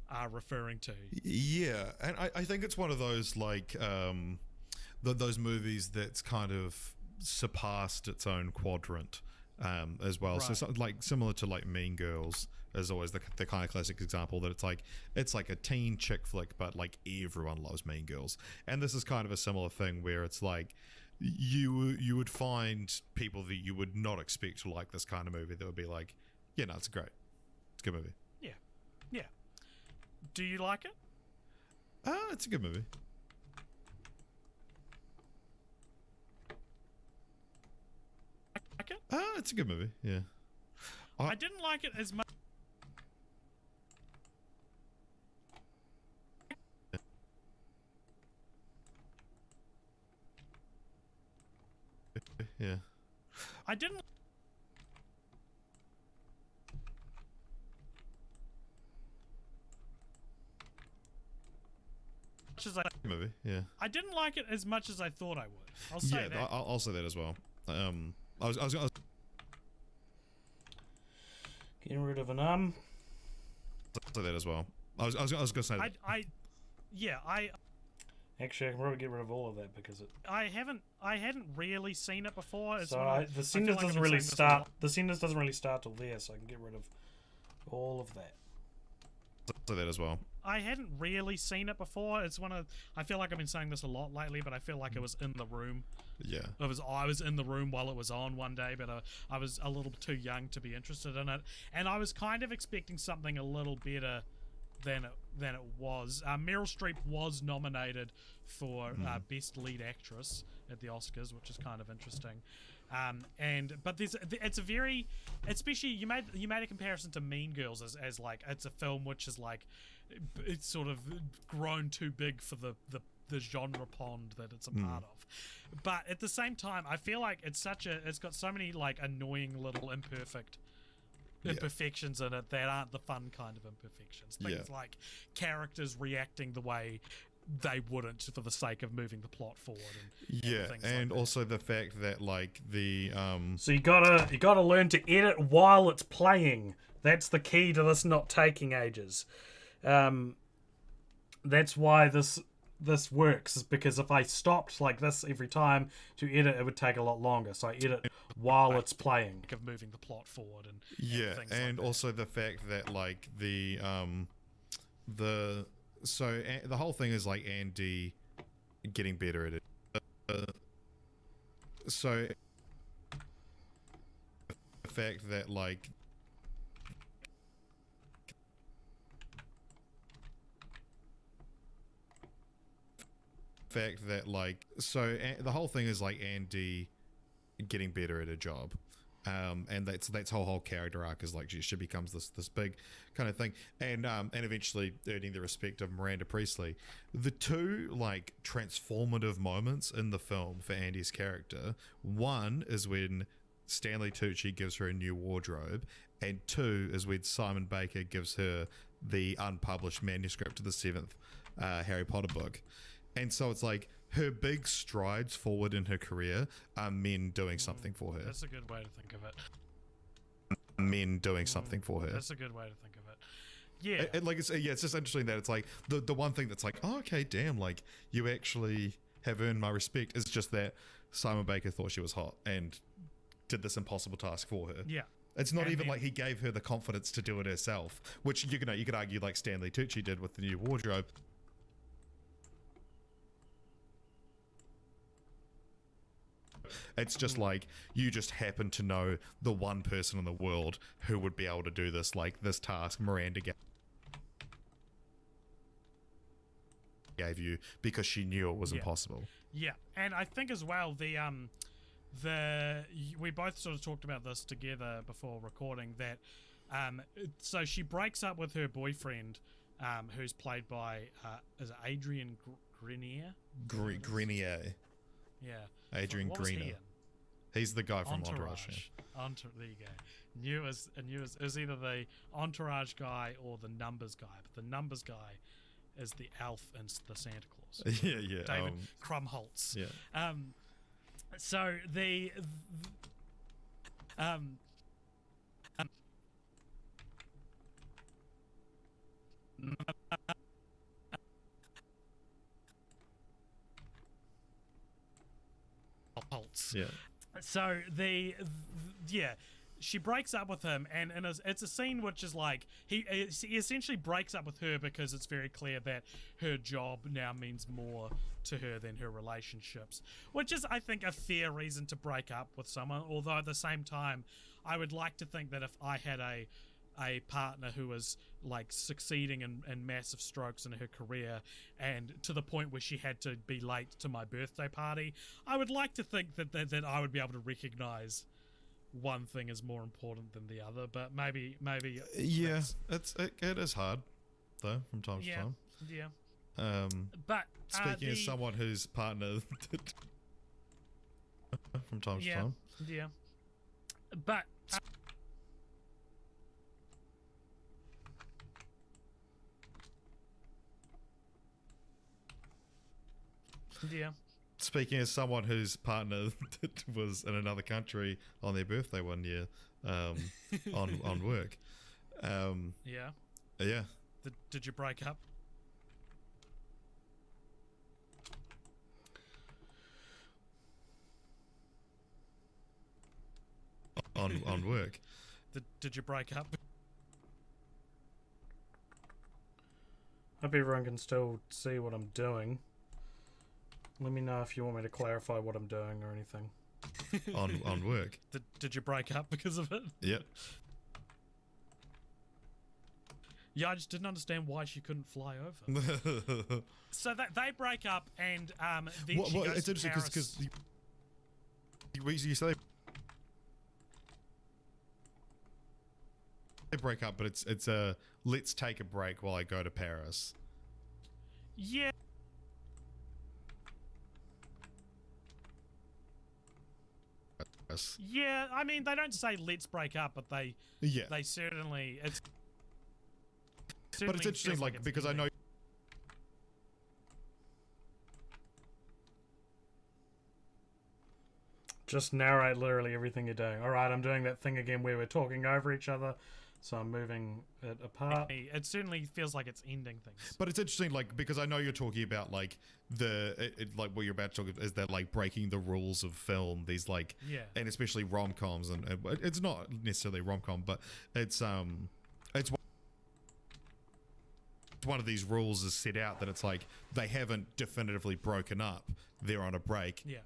are referring to. Yeah, and I think it's one of those like those movies that's kind of surpassed its own quadrant as well. Right. So something like similar to like Mean Girls is always the kind of classic example that it's like a teen chick flick, but like everyone loves Mean Girls. And this is kind of a similar thing where it's like you would find people that you would not expect to like this kind of movie that would be like, yeah, no, it's great. It's a good movie. Yeah. Do you like it? It's a good movie. Like it? It's a good movie, yeah. I didn't like it as much. Yeah. I didn't movie. Yeah. I didn't like it as much as I thought I would. I'll say that. I'll say that as well. I was Getting rid of an say that as well. I was gonna say that. Actually, I can probably get rid of all of that because I hadn't really seen it before. It's the sentence doesn't really start. The sentence doesn't really start till there, so I can get rid of all of that. Say that as well. I hadn't really seen it before. It's one of. I feel like I've been saying this a lot lately, but I feel like it was in the room. Yeah. I was in the room while it was on one day, but I was a little too young to be interested in it, and I was kind of expecting something a little better than it was. Meryl Streep was nominated for Best Lead Actress at the Oscars, which is kind of interesting. But it's a very, especially you made a comparison to Mean Girls as like it's a film which is like it's sort of grown too big for the genre pond that it's a part of. But at the same time, I feel like it's got so many like annoying little imperfections in it that aren't the fun kind of imperfections. Things like characters reacting the way they wouldn't for the sake of moving the plot forward. And also the fact that like the So you gotta learn to edit while it's playing. That's the key to this not taking ages. That's why this works, is because if I stopped like this every time to edit, it would take a lot longer. So I edit while it's playing. Of moving the plot forward and and also the fact that like the whole thing is like Andy getting better at it. So the fact that like the whole thing is like Andy getting better at a job, and that's whole character arc is like she becomes this big kind of thing, and eventually earning the respect of Miranda Priestley. The two like transformative moments in the film for Andy's character, one is when Stanley Tucci gives her a new wardrobe, and two is when Simon Baker gives her the unpublished manuscript to the 7th Harry Potter book. And so it's like her big strides forward in her career are men doing something for her. That's a good way to think of it. Men doing something for her. That's a good way to think of it. Yeah. It's just interesting that it's like the one thing that's like, oh, okay, damn, like you actually have earned my respect. Is just that Simon Baker thought she was hot and did this impossible task for her. Yeah. It's not even like he gave her the confidence to do it herself, which you could argue like Stanley Tucci did with the new wardrobe. It's just like you just happen to know the one person in the world who would be able to do this, like this task Miranda gave you, because she knew it was impossible. Yeah, and I think as well we both sort of talked about this together before recording that. So she breaks up with her boyfriend, who's played by is it Adrian Grenier? Grenier. Yeah. Adrian Grenier. He's the guy from Entourage. There you go. Knew it was either the Entourage guy or the Numbers guy, but the Numbers guy is the elf and the Santa Claus. Yeah. David Krumholtz. Yeah. So the Yeah. So she breaks up with him, and it's a scene which is like he essentially breaks up with her because it's very clear that her job now means more to her than her relationships, which is, I think, a fair reason to break up with someone. Although at the same time, I would like to think that if I had a partner who was like succeeding in massive strokes in her career and to the point where she had to be late to my birthday party, I would like to think that I would be able to recognize one thing is more important than the other. But maybe it is hard though from time to time. But speaking as someone whose partner from time to time. But Yeah. Speaking as someone whose partner was in another country on their birthday one year, on work. Yeah. Yeah. Did you break up? On work. Did you break up? Hope everyone can still see what I'm doing. Let me know if you want me to clarify what I'm doing or anything. on work. Did you break up because of it? Yep. Yeah, I just didn't understand why she couldn't fly over. So that they break up, and then she goes it's to interesting Paris. because you say they break up, but it's a let's take a break while I go to Paris. Yeah. Yeah, I mean, they don't say let's break up, but they certainly it's. But it's interesting, like because I know. Just narrate literally everything you're doing. All right, I'm doing that thing again where we're talking over each other, so I'm moving it apart. It certainly feels like it's ending things. But it's interesting, like because I know you're talking about like like what you're about to talk about is that like breaking the rules of film. These like and especially rom-coms and it's not necessarily rom-com, but it's one of these rules is set out that it's like they haven't definitively broken up. They're on a break. Yeah.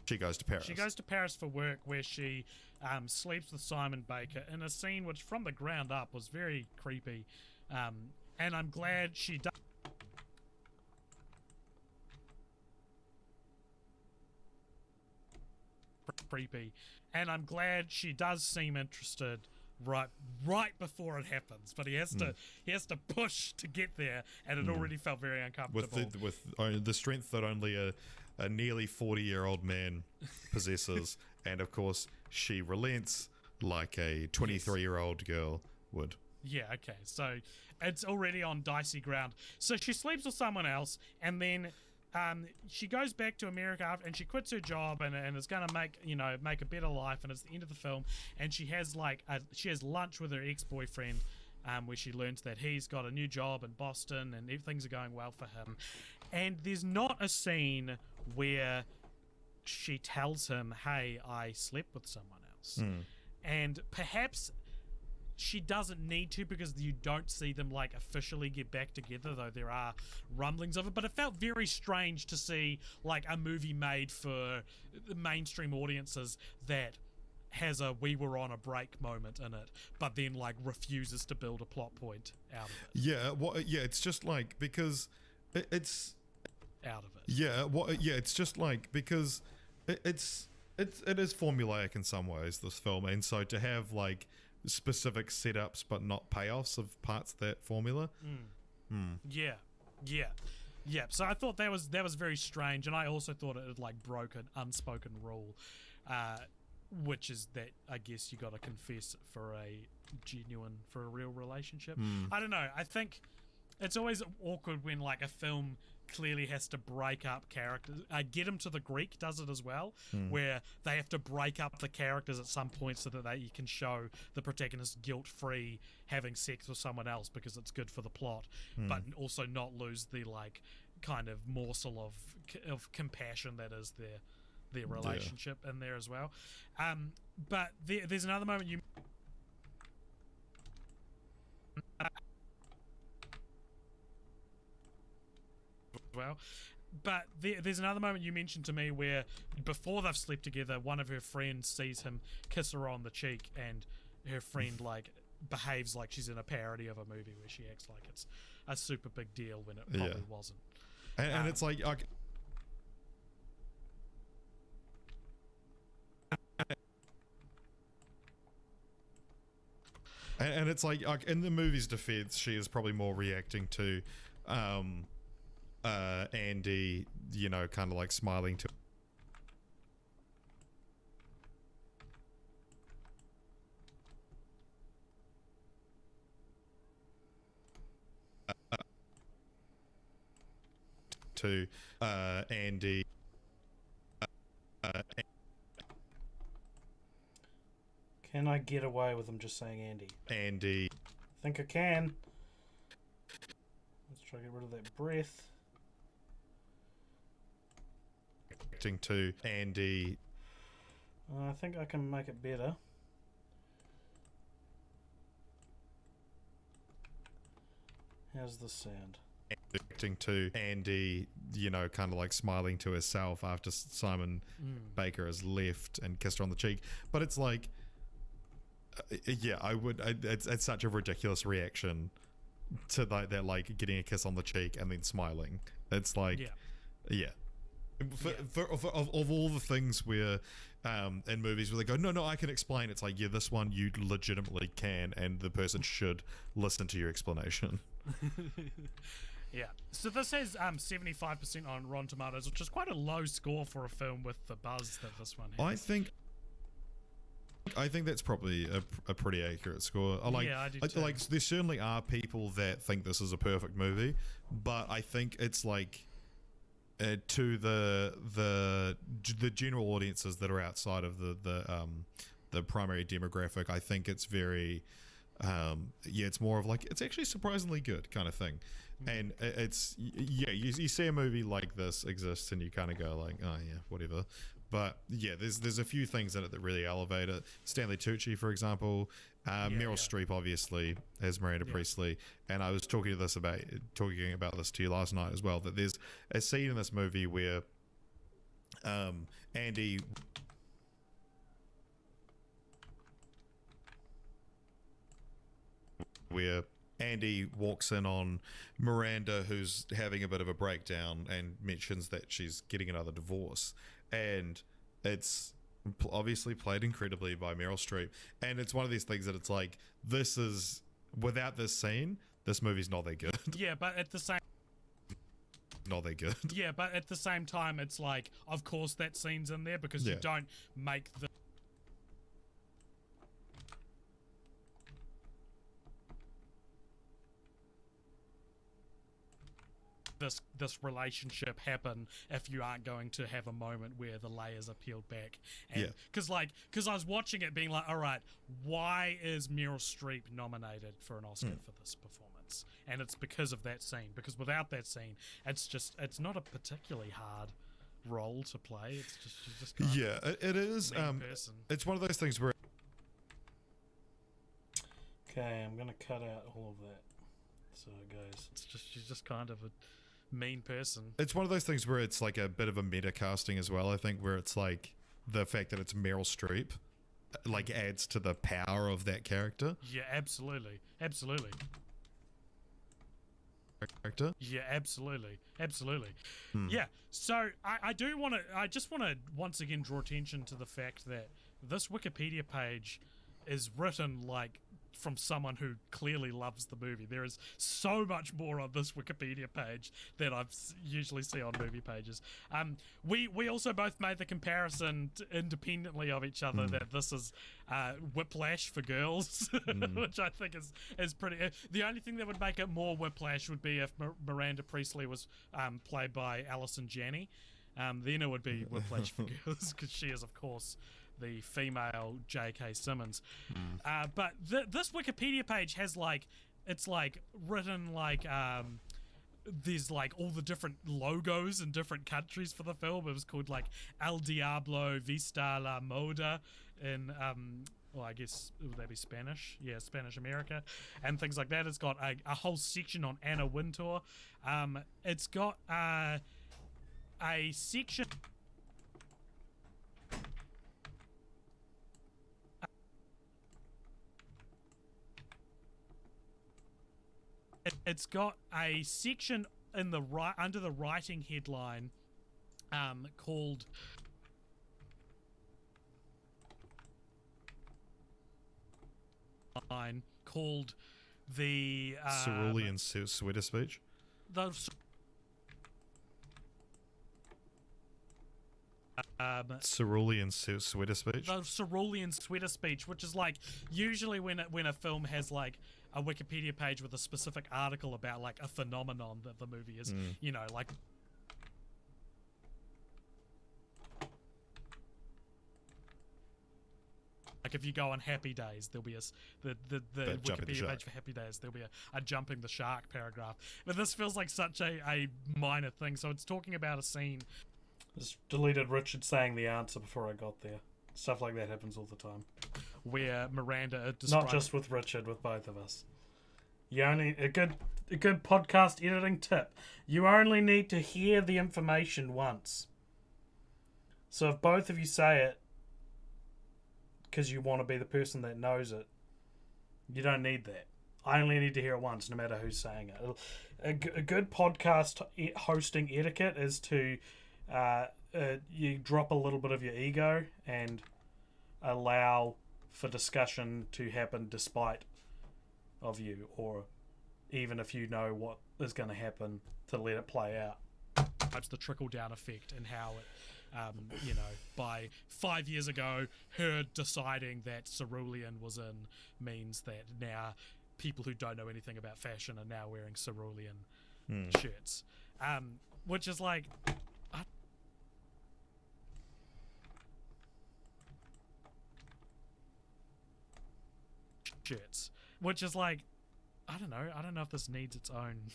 She goes to Paris. She goes to Paris for work, where she sleeps with Simon Baker in a scene which, from the ground up, was very creepy. And I'm glad she does. Creepy, and I'm glad she does seem interested right before it happens. But he has to push to get there, and it already felt very uncomfortable. With the strength that only a nearly 40-year-old man possesses, and of course she relents like a 23-year-old girl would. Yeah, okay, so it's already on dicey ground. So she sleeps with someone else, and then she goes back to America and she quits her job and is going to make a better life, and it's the end of the film, and she has lunch with her ex-boyfriend, where she learns that he's got a new job in Boston and things are going well for him. And there's not a scene where she tells him, hey, I slept with someone else. And perhaps she doesn't need to, because you don't see them like officially get back together, though there are rumblings of it. But it felt very strange to see like a movie made for mainstream audiences that has a we were on a break moment in it, but then like refuses to build a plot point out of it. Yeah, it's just like because it's out of it. It's just like because it is formulaic in some ways, this film, and so to have like specific setups but not payoffs of parts of that formula. Yeah. So I thought that was very strange, and I also thought it like broke an unspoken rule, which is that I guess you got to confess for a real relationship. I don't know. I think it's always awkward when like a film clearly has to break up characters. Get Him to the Greek does it as well, where they have to break up the characters at some point so that you can show the protagonist guilt-free having sex with someone else because it's good for the plot, but also not lose the like kind of morsel of compassion that is their relationship in there as well. But there's another moment you well. But there's another moment you mentioned to me where before they've slept together, one of her friends sees him kiss her on the cheek, and her friend like behaves like she's in a parody of a movie where she acts like it's a super big deal when it probably wasn't. And it's like and it's like in the movie's defense, she is probably more reacting to Andy, kind of like smiling to to Andy. Can I get away with him just saying Andy? Andy. I think I can. Let's try to get rid of that breath. To Andy. I think I can make it better. How's this sound? To Andy, you know, kind of like smiling to herself after Simon Baker has left and kissed her on the cheek. But it's like, yeah, it's such a ridiculous reaction to that, like getting a kiss on the cheek and then smiling. It's like, yeah. Of all the things where in movies where they go, no, I can explain, it's like, yeah, this one you legitimately can, and the person should listen to your explanation. Yeah. So this has 75% on Rotten Tomatoes, which is quite a low score for a film with the buzz that this one has. I think that's probably a pretty accurate score. Yeah, I do too. Like, there certainly are people that think this is a perfect movie, but I think it's like, to the general audiences that are outside of the primary demographic, I think it's very it's more of like, it's actually surprisingly good kind of thing. And it's you see a movie like this exists and you kind of go like, oh yeah, whatever. But yeah, there's a few things in it that really elevate it. Stanley Tucci, for example, Meryl Streep obviously as Miranda Priestley, and I was talking about this to you last night as well, that there's a scene in this movie where Andy walks in on Miranda, who's having a bit of a breakdown, and mentions that she's getting another divorce, and it's obviously played incredibly by Meryl Streep. And it's one of these things that it's like, this is, without this scene, this movie's not that good. Yeah, but at the same not that good. Yeah, but at the same time, it's like, of course that scene's in there because you don't make the this relationship happen if you aren't going to have a moment where the layers are peeled back. And because I was watching it being like, all right, why is Meryl Streep nominated for an Oscar for this performance? And it's because of that scene, because without that scene, it's not a particularly hard role to play. It's just, she's just kind of it is person. It's one of those things where, okay, I'm gonna cut out all of that so it goes. She's just kind of a mean person. It's one of those things where it's like a bit of a meta casting as well, I think, where it's like the fact that it's Meryl Streep like adds to the power of that character. Yeah, absolutely. Character. Yeah, absolutely. Yeah, so I just want to once again draw attention to the fact that this Wikipedia page is written like from someone who clearly loves the movie. There is so much more on this Wikipedia page than I usually see on movie pages. We also both made the comparison independently of each other that this is Whiplash for girls, which I think is pretty. The only thing that would make it more Whiplash would be if Miranda Priestley was played by Alison Janney. Then it would be Whiplash for girls, because she is, of course, the female J.K. Simmons. But this Wikipedia page has it's written there's like all the different logos in different countries for the film. It was called like El Diablo Vista la Moda in well, I guess would that be Spanish? Yeah, Spanish America, and things like that. It's got a whole section on Anna Wintour. It's got a section. It's got a section in the under the writing headline called the Cerulean Sweater Speech. Cerulean Sweater Speech. The Cerulean Sweater Speech, which is like usually when a film has like a Wikipedia page with a specific article about like a phenomenon that the movie is, you know, like Like if you go on Happy Days, there'll be the jumping the Wikipedia shark. page for Happy Days. There'll be a jumping the shark paragraph. But this feels like such a minor thing. So it's talking about a scene. Just deleted Richard saying the answer before I got there. Stuff like that happens all the time. Where Miranda Not just with Richard, with both of us. You only a good podcast editing tip. You only need to hear the information once. So if both of you say it because you want to be the person that knows it, you don't need that. I only need to hear it once, no matter who's saying it. A good podcast hosting etiquette is to you drop a little bit of your ego and allow for discussion to happen despite of you, or even if you know what is going to happen, to let it play out. It's the trickle-down effect and how it, by 5 years ago, her deciding that cerulean was in means that now people who don't know anything about fashion are now wearing cerulean shirts. Which is like... shirts. Which is like... I don't know if this needs its own...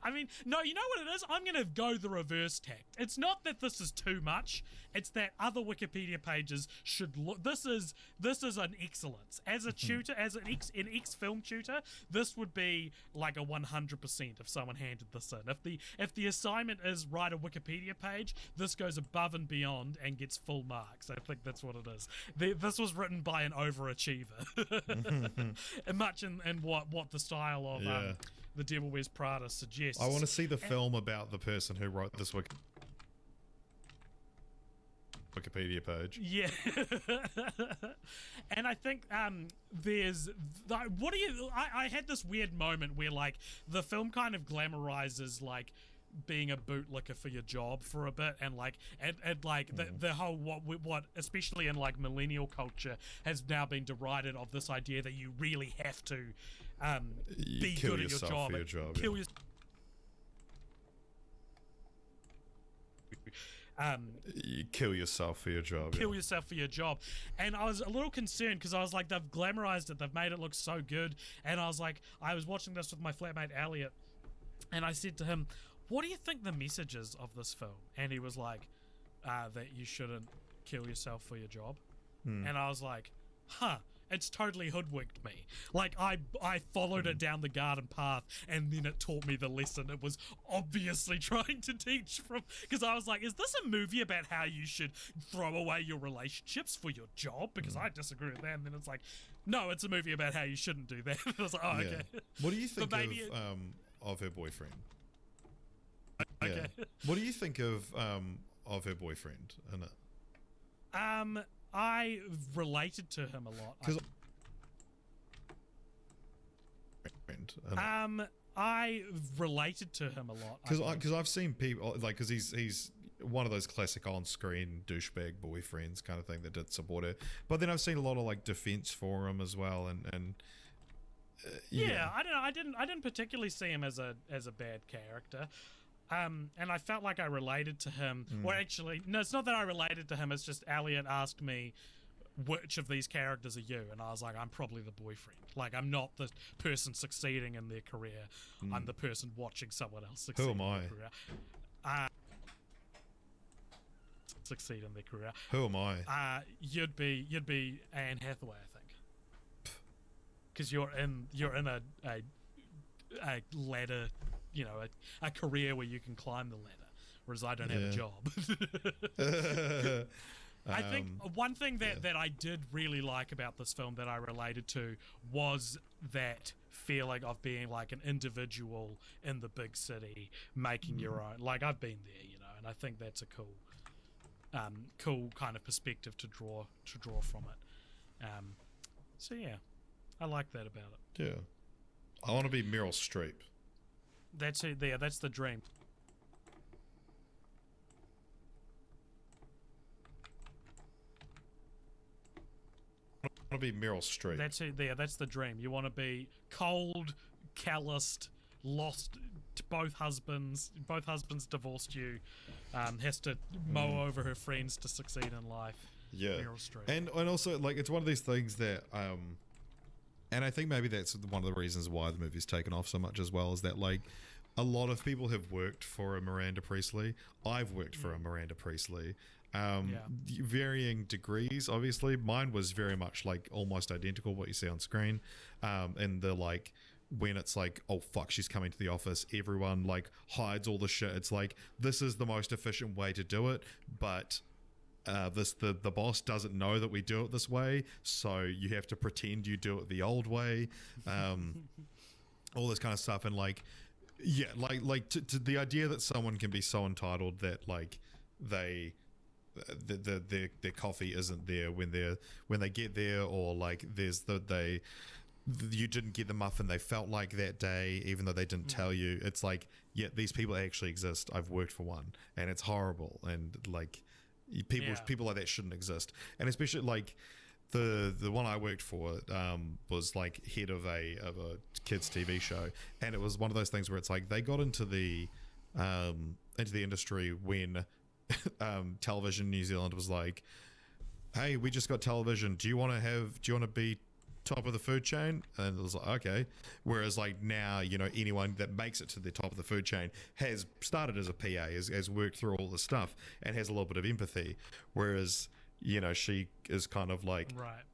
I mean, no, you know what it is? I'm going to go the reverse tact. It's not that this is too much. It's that other Wikipedia pages should look... This is an excellence. As a tutor, as an ex-film tutor, this would be like a 100% if someone handed this in. If the assignment is write a Wikipedia page, this goes above and beyond and gets full marks. I think that's what it is. This was written by an overachiever. Much in what the style of... Yeah. The Devil Wears Prada suggests. I want to see the film about the person who wrote this Wikipedia page. Yeah. And I think there's... What do you... I had this weird moment where, like, the film kind of glamorizes, like, being a bootlicker for your job for a bit, and like the whole what especially in like millennial culture has now been derided of this idea that you really have to be kill good at your job, for your job, kill yeah. You kill yourself for your job. Kill yourself for your job. And I was a little concerned because I was like, they've glamorized it, they've made it look so good, and I was like, I was watching this with my flatmate Elliot, and I said to him, what do you think the message is of this film? And he was like, that you shouldn't kill yourself for your job. And I was like, it's totally hoodwinked me. Like, I followed it down the garden path, and then it taught me the lesson it was obviously trying to teach from... Because I was like, is this a movie about how you should throw away your relationships for your job? Because I disagree with that. And then it's like, no, it's a movie about how you shouldn't do that. I was like, oh, okay. What do you think of her boyfriend? Okay. Yeah. What do you think of her boyfriend in it? I related to him a lot. I related to him a lot. Because I've seen people like, because he's one of those classic on-screen douchebag boyfriends kind of thing that did support her. But then I've seen a lot of like defense for him as well, and yeah, I don't know. I didn't particularly see him as a bad character. And I felt like I related to him. Well, actually, no, it's not that I related to him. It's just Elliot asked me, which of these characters are you? And I was like, I'm probably the boyfriend. Like, I'm not the person succeeding in their career. I'm the person watching someone else succeed in their career. Succeed in their career. Who am I? You'd be Anne Hathaway, I think. Because you're in a ladder, you know, a career where you can climb the ladder, whereas I don't have a job. I think one thing that I did really like about this film that I related to was that feeling of being like an individual in the big city, making your own. Like, I've been there, you know, and I think that's a cool kind of perspective to draw from it. So yeah, I like that about it. Yeah, I want to be Meryl Streep. That's it. There, that's the dream. I want to be Meryl Streep. That's it. There, that's the dream. You want to be cold, calloused, lost. Both husbands divorced you. Has to mow over her friends to succeed in life. Yeah. Meryl Streep. And also, like, it's one of these things that, and I think maybe that's one of the reasons why the movie's taken off so much as well, is that, like, a lot of people have worked for a Miranda Priestley. I've worked for a Miranda Priestley. Varying degrees, obviously. Mine was very much, like, almost identical what you see on screen. And the, like, when it's like, oh fuck, she's coming to the office, everyone, like, hides all the shit. It's like, this is the most efficient way to do it, but the boss doesn't know that we do it this way, so you have to pretend you do it the old way. All this kind of stuff. And, like, yeah, like to the idea that someone can be so entitled that, like, their coffee isn't there when they get there, or, like, you didn't get the muffin they felt like that day, even though they didn't tell you. It's like, yeah, these people actually exist. I've worked for one, and it's horrible. And, like, people like that shouldn't exist. And especially, like, the one I worked for was, like, head of a kids TV show, and it was one of those things where it's like they got into the industry when Television New Zealand was like, hey, we just got television, do you want to be top of the food chain? And it was like, okay. Whereas, like, now, you know, anyone that makes it to the top of the food chain has started as a PA, has worked through all the stuff, and has a little bit of empathy. Whereas, you know, she is kind of like, right,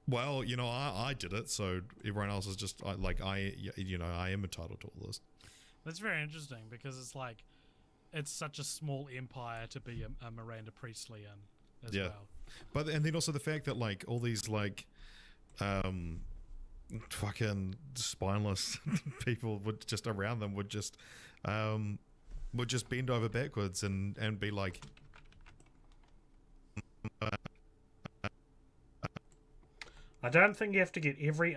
well, you know, I did it, so everyone else is just like, I am entitled to all this. That's very interesting, because it's like, it's such a small empire to be a Miranda Priestley in as well. But, and then also the fact that, like, all these, like, fucking spineless people would just around them would just bend over backwards and be like, I don't think you have to get every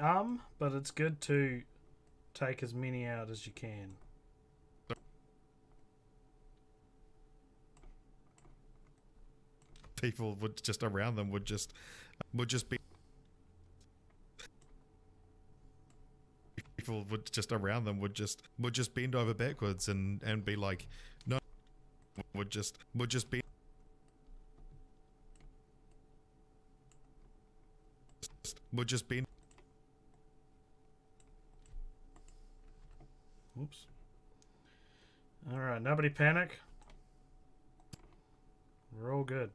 but it's good to take as many out as you can. people would just around them would just be, people would just around them would just bend over backwards and be like, no, would just be, would just bend. Oops. All right, nobody panic. We're all good.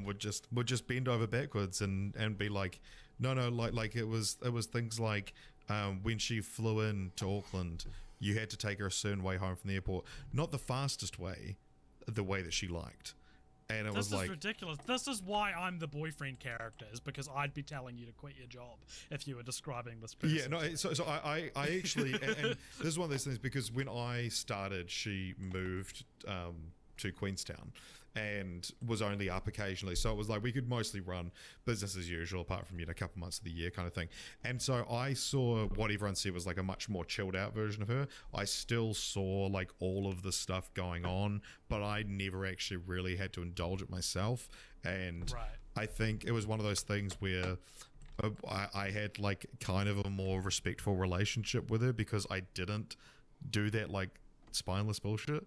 Would just bend over backwards and be like, no, like it was things like when she flew in to Auckland, you had to take her a certain way home from the airport, not the fastest way, the way that she liked. And it was like, this is ridiculous. This is why I'm the boyfriend character, is because I'd be telling you to quit your job if you were describing this person. Yeah, no. So I actually, and this is one of those things, because when I started, she moved to Queenstown and was only up occasionally, so it was like we could mostly run business as usual, apart from, you know, a couple months of the year kind of thing. And so I saw what everyone said was like a much more chilled out version of her. I still saw like all of the stuff going on, but I never actually really had to indulge it myself. And right. I think it was one of those things where I had like kind of a more respectful relationship with her, because I didn't do that like spineless bullshit.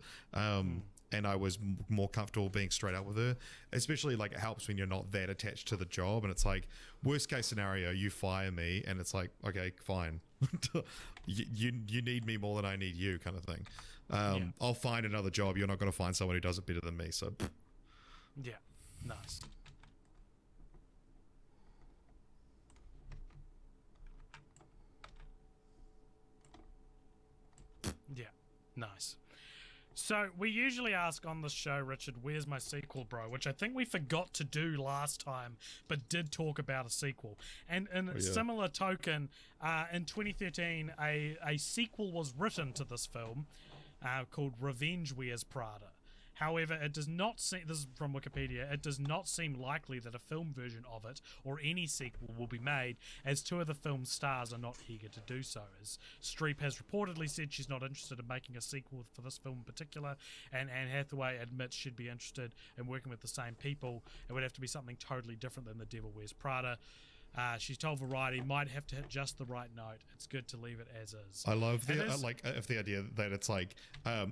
And I was more comfortable being straight up with her. Especially, like, it helps when you're not that attached to the job, and it's like, worst case scenario, you fire me, and it's like, okay, fine. you need me more than I need you, kind of thing. I'll find another job. You're not going to find someone who does it better than me, so. Yeah, nice. Yeah, nice. So we usually ask on the show, Richard, where's my sequel, bro? Which I think we forgot to do last time, but did talk about a sequel. And in a similar token, in 2013, a sequel was written to this film called Revenge Wears Prada. However, it does not seem, this is from Wikipedia, it does not seem likely that a film version of it or any sequel will be made, as two of the film's stars are not eager to do so. As Streep has reportedly said she's not interested in making a sequel for this film in particular, and Anne Hathaway admits she'd be interested in working with the same people. It would have to be something totally different than The Devil Wears Prada. She's told Variety might have to hit just the right note. It's good to leave it as is. I love the idea that it's like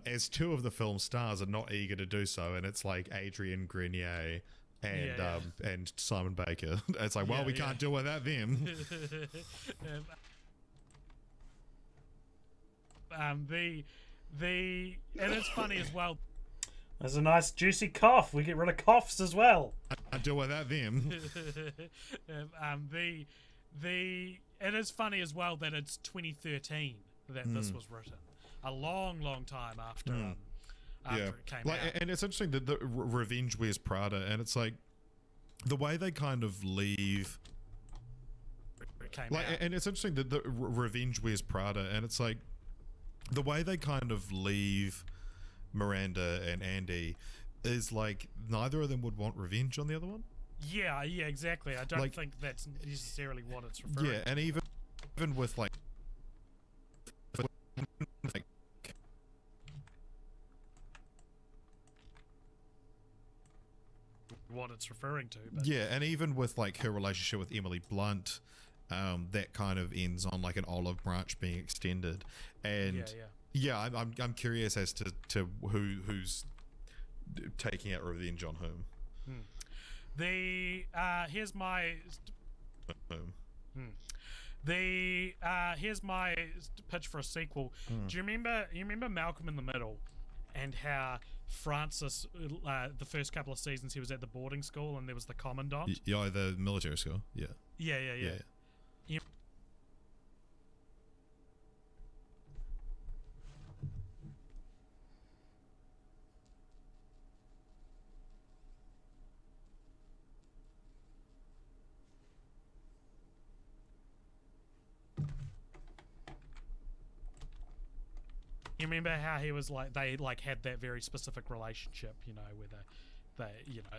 as two of the film stars are not eager to do so, and it's like Adrian Grenier and Simon Baker. It's like, well, we can't do without them. And it's funny as well. There's a nice juicy cough. We get rid of coughs as well. I do without them. It is funny as well that it's 2013 that this was written, a long time after it came out. And it's interesting that the Revenge Wears Prada, and it's like the way they kind of leave. And it's interesting that the Revenge Wears Prada, and it's like the way they kind of leave Miranda and Andy is like neither of them would want revenge on the other one. Yeah, exactly. I don't think that's necessarily what it's referring to. And even with like what it's referring to. But. Yeah, and even with like her relationship with Emily Blunt, that kind of ends on like an olive branch being extended, and I'm curious as to who's taking out revenge on whom. Here's my here's my pitch for a sequel. Do you remember Malcolm in the Middle, and how Francis, the first couple of seasons he was at the boarding school and there was the commandant? Yeah, the military school. Yeah. You remember how he was like, they like had that very specific relationship, you know, where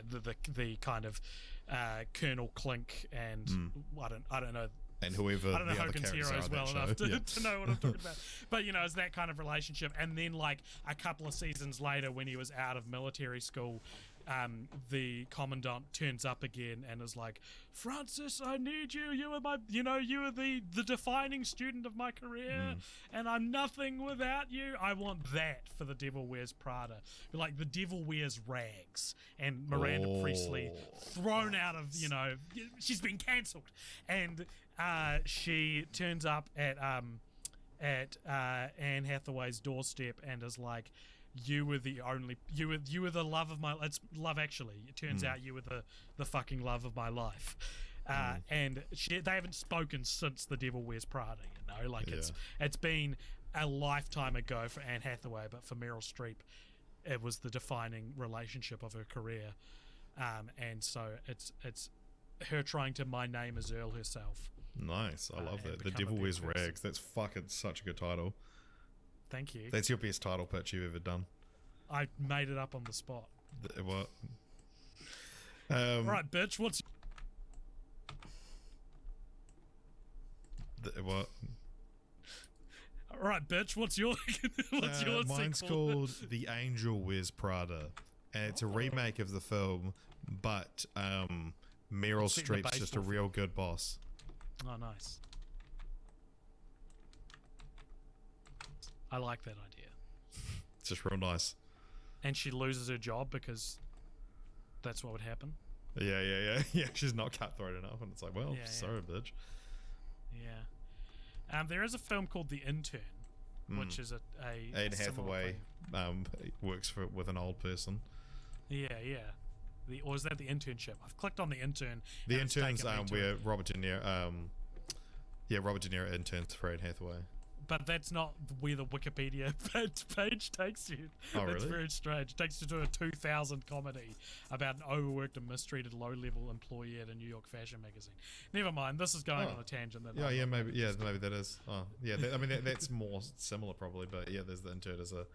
the kind of Colonel Clink and I don't know. And whoever I don't know the other Hogan's characters Heroes are well that enough show. to know what I'm talking about. But you know, it's that kind of relationship. And then like a couple of seasons later, when he was out of military school, the commandant turns up again and is like, Francis, I need you. You were you were the defining student of my career, and I'm nothing without you. I want that for The Devil Wears Prada. Like The Devil Wears Rags, and Miranda Priestley thrown out of, she's been cancelled, and she turns up at Anne Hathaway's doorstep and is like, you were the love of my, it's Love Actually. It turns out you were the fucking love of my life. And they haven't spoken since The Devil Wears Prada, it's been a lifetime ago for Anne Hathaway, but for Meryl Streep it was the defining relationship of her career. And so it's her trying to My Name Is Earl herself. Nice. I love that. The Devil Wears Rags. That's fucking such a good title. Thank you. That's your best title pitch you've ever done. I made it up on the spot. What? Right, bitch, what's... What? Alright, bitch, what's your mine's sequel? called The Angel Wears Prada, and it's a remake of the film, but Meryl Streep's just a real good boss. Oh, nice. I like that idea. It's just real nice. And she loses her job because that's what would happen. Yeah. She's not cutthroat enough, and it's like, well, sorry, bitch. Yeah. There is a film called The Intern, which is a Anne Hathaway works with an old person. Yeah. Or is that The Internship? I've clicked on The Intern. The Intern's where Robert De Niro. Robert De Niro interns for Anne Hathaway. But that's not where the Wikipedia page takes you. Oh, That's really? very strange. It takes you to a 2000 comedy about an overworked and mistreated low-level employee at a New York fashion magazine. Never mind. This is going on a tangent. Maybe that is. Oh, yeah. That's more similar probably. But yeah, there's The Intern as a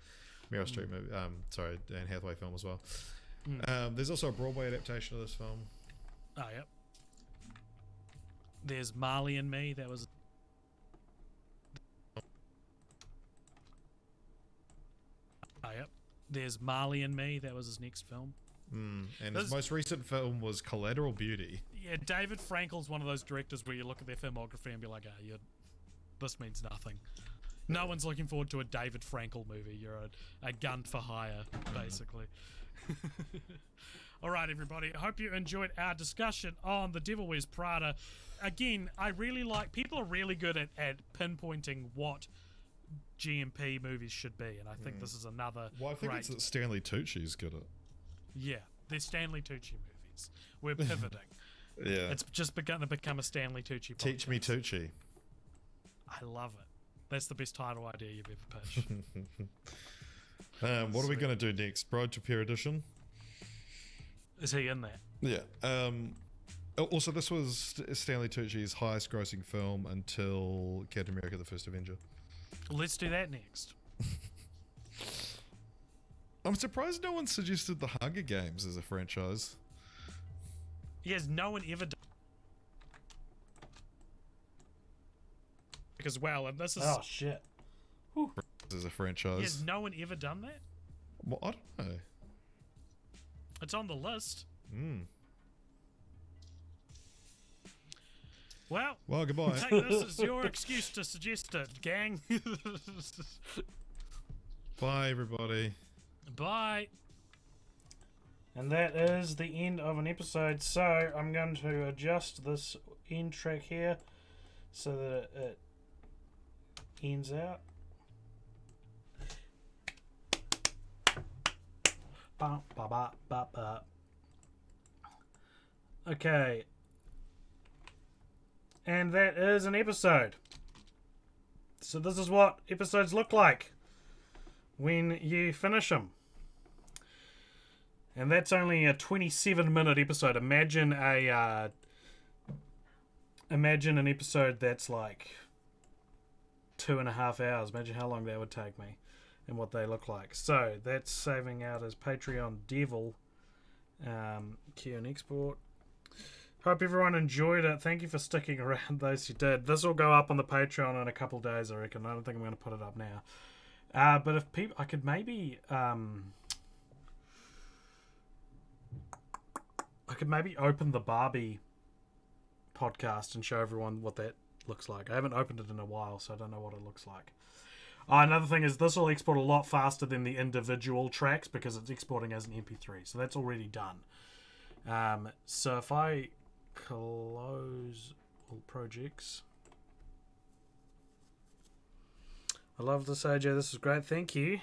Meryl Streep movie. Anne Hathaway film as well. There's also a Broadway adaptation of this film. Oh, yep. There's Marley and Me. That was... Oh, yep. There's Marley and Me. That was his next film. And his most recent film was Collateral Beauty. Yeah, David Frankel's one of those directors where you look at their filmography and be like, this means nothing. No one's looking forward to a David Frankel movie. You're a gun for hire, basically. All right, everybody. I hope you enjoyed our discussion on The Devil Wears Prada. Again, I really like... People are really good at pinpointing what GMP movies should be, and I think this is another I think it's that Stanley Tucci's good at. Yeah, they're Stanley Tucci movies. We're pivoting. Yeah. It's just going to become a Stanley Tucci podcast. Teach me Tucci. I love it. That's the best title idea you've ever pitched. What are we going to do next? Bride to Pair edition? Is he in there? Yeah. Also, this was Stanley Tucci's highest grossing film until Captain America: The First Avenger. Let's do that next. I'm surprised no one suggested The Hunger Games as a franchise. Yes, no one ever done. As well, and this is... Oh, shit. As a franchise. Has no one ever done that? Well, I don't know. It's on the list. Well, goodbye. take this as your excuse to suggest it, gang. Bye, everybody. Bye. And that is the end of an episode. So I'm going to adjust this end track here so that it ends out. Ba, ba, ba, ba, ba. Okay. And that is an episode. So this is what episodes look like when you finish them. And that's only a 27-minute episode. Imagine an episode that's like 2.5 hours. Imagine how long that would take me and what they look like. So that's saving out as Patreon Devil. Key and export. Hope everyone enjoyed it. Thank you for sticking around, those who did. This will go up on the Patreon in a couple of days, I reckon. I don't think I'm going to put it up now. But if people... I could maybe... open the Barbie podcast and show everyone what that looks like. I haven't opened it in a while, so I don't know what it looks like. Another thing is this will export a lot faster than the individual tracks because it's exporting as an MP3. So that's already done. So if I close all projects. I love this, AJ. This is great. Thank you.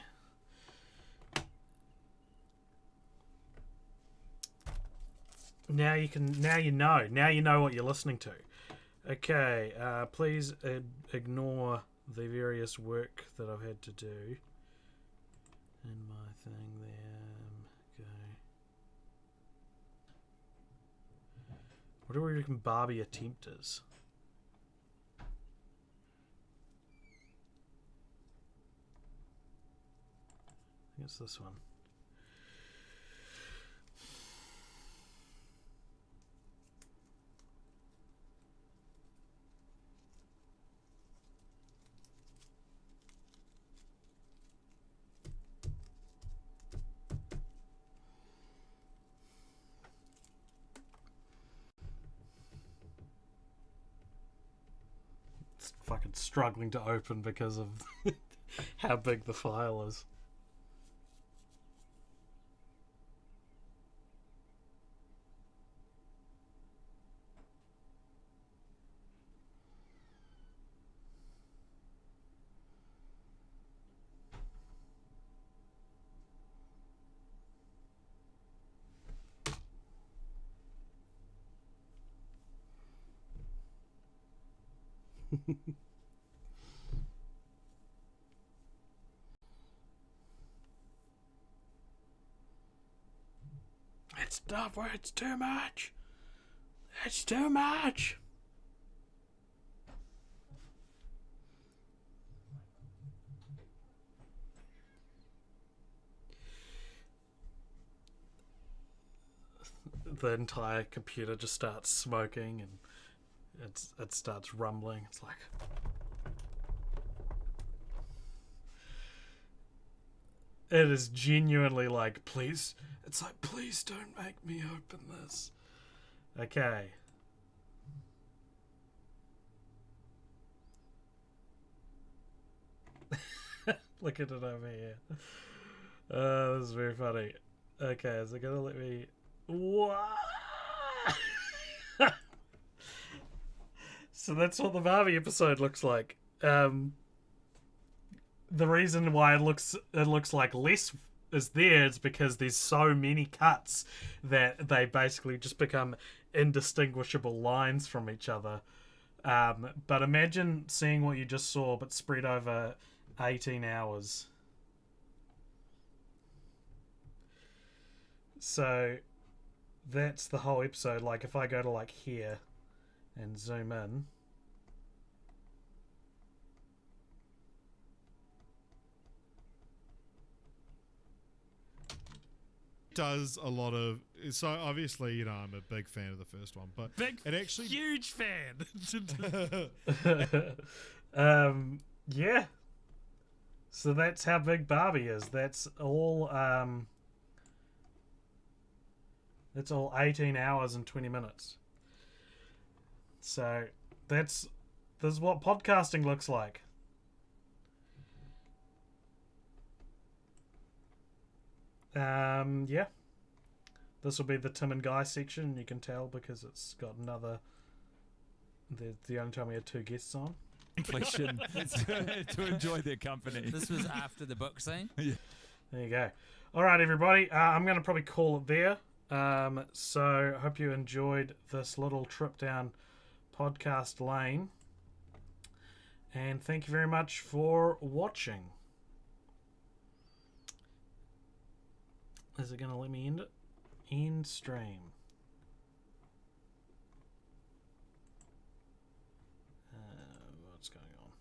Now you know what you're listening to. Okay, please ignore the various work that I've had to do in my thing there. Okay. What do we reckon Barbie attempt is? I think it's this one. Fucking struggling to open because of how big the file is. It's not where it's too much. It's too much. The entire computer just starts smoking and it starts rumbling. It's like... It is genuinely like, please... It's like, please don't make me open this. Okay. Look at it over here. This is very funny. Okay, is it gonna let me? What? So that's what the Barbie episode looks like. The reason why it looks like less is there is because there's so many cuts that they basically just become indistinguishable lines from each other. But imagine seeing what you just saw, but spread over 18 hours. So that's the whole episode. Like if I go to like here and zoom in. Does a lot of, so obviously, you know, I'm a big fan of the first one, but it actually huge fan. Yeah. So that's how big Barbie is. That's all 18 hours and 20 minutes. So this is what podcasting looks like. Yeah. This will be the Tim and Guy section. You can tell because it's got another. The only time we had 2 guests on. Completion to enjoy their company. This was after the book scene. Yeah. There you go. All right, everybody. I'm going to probably call it there. So I hope you enjoyed this little trip down podcast lane. And thank you very much for watching. Is it going to let me end it? End stream.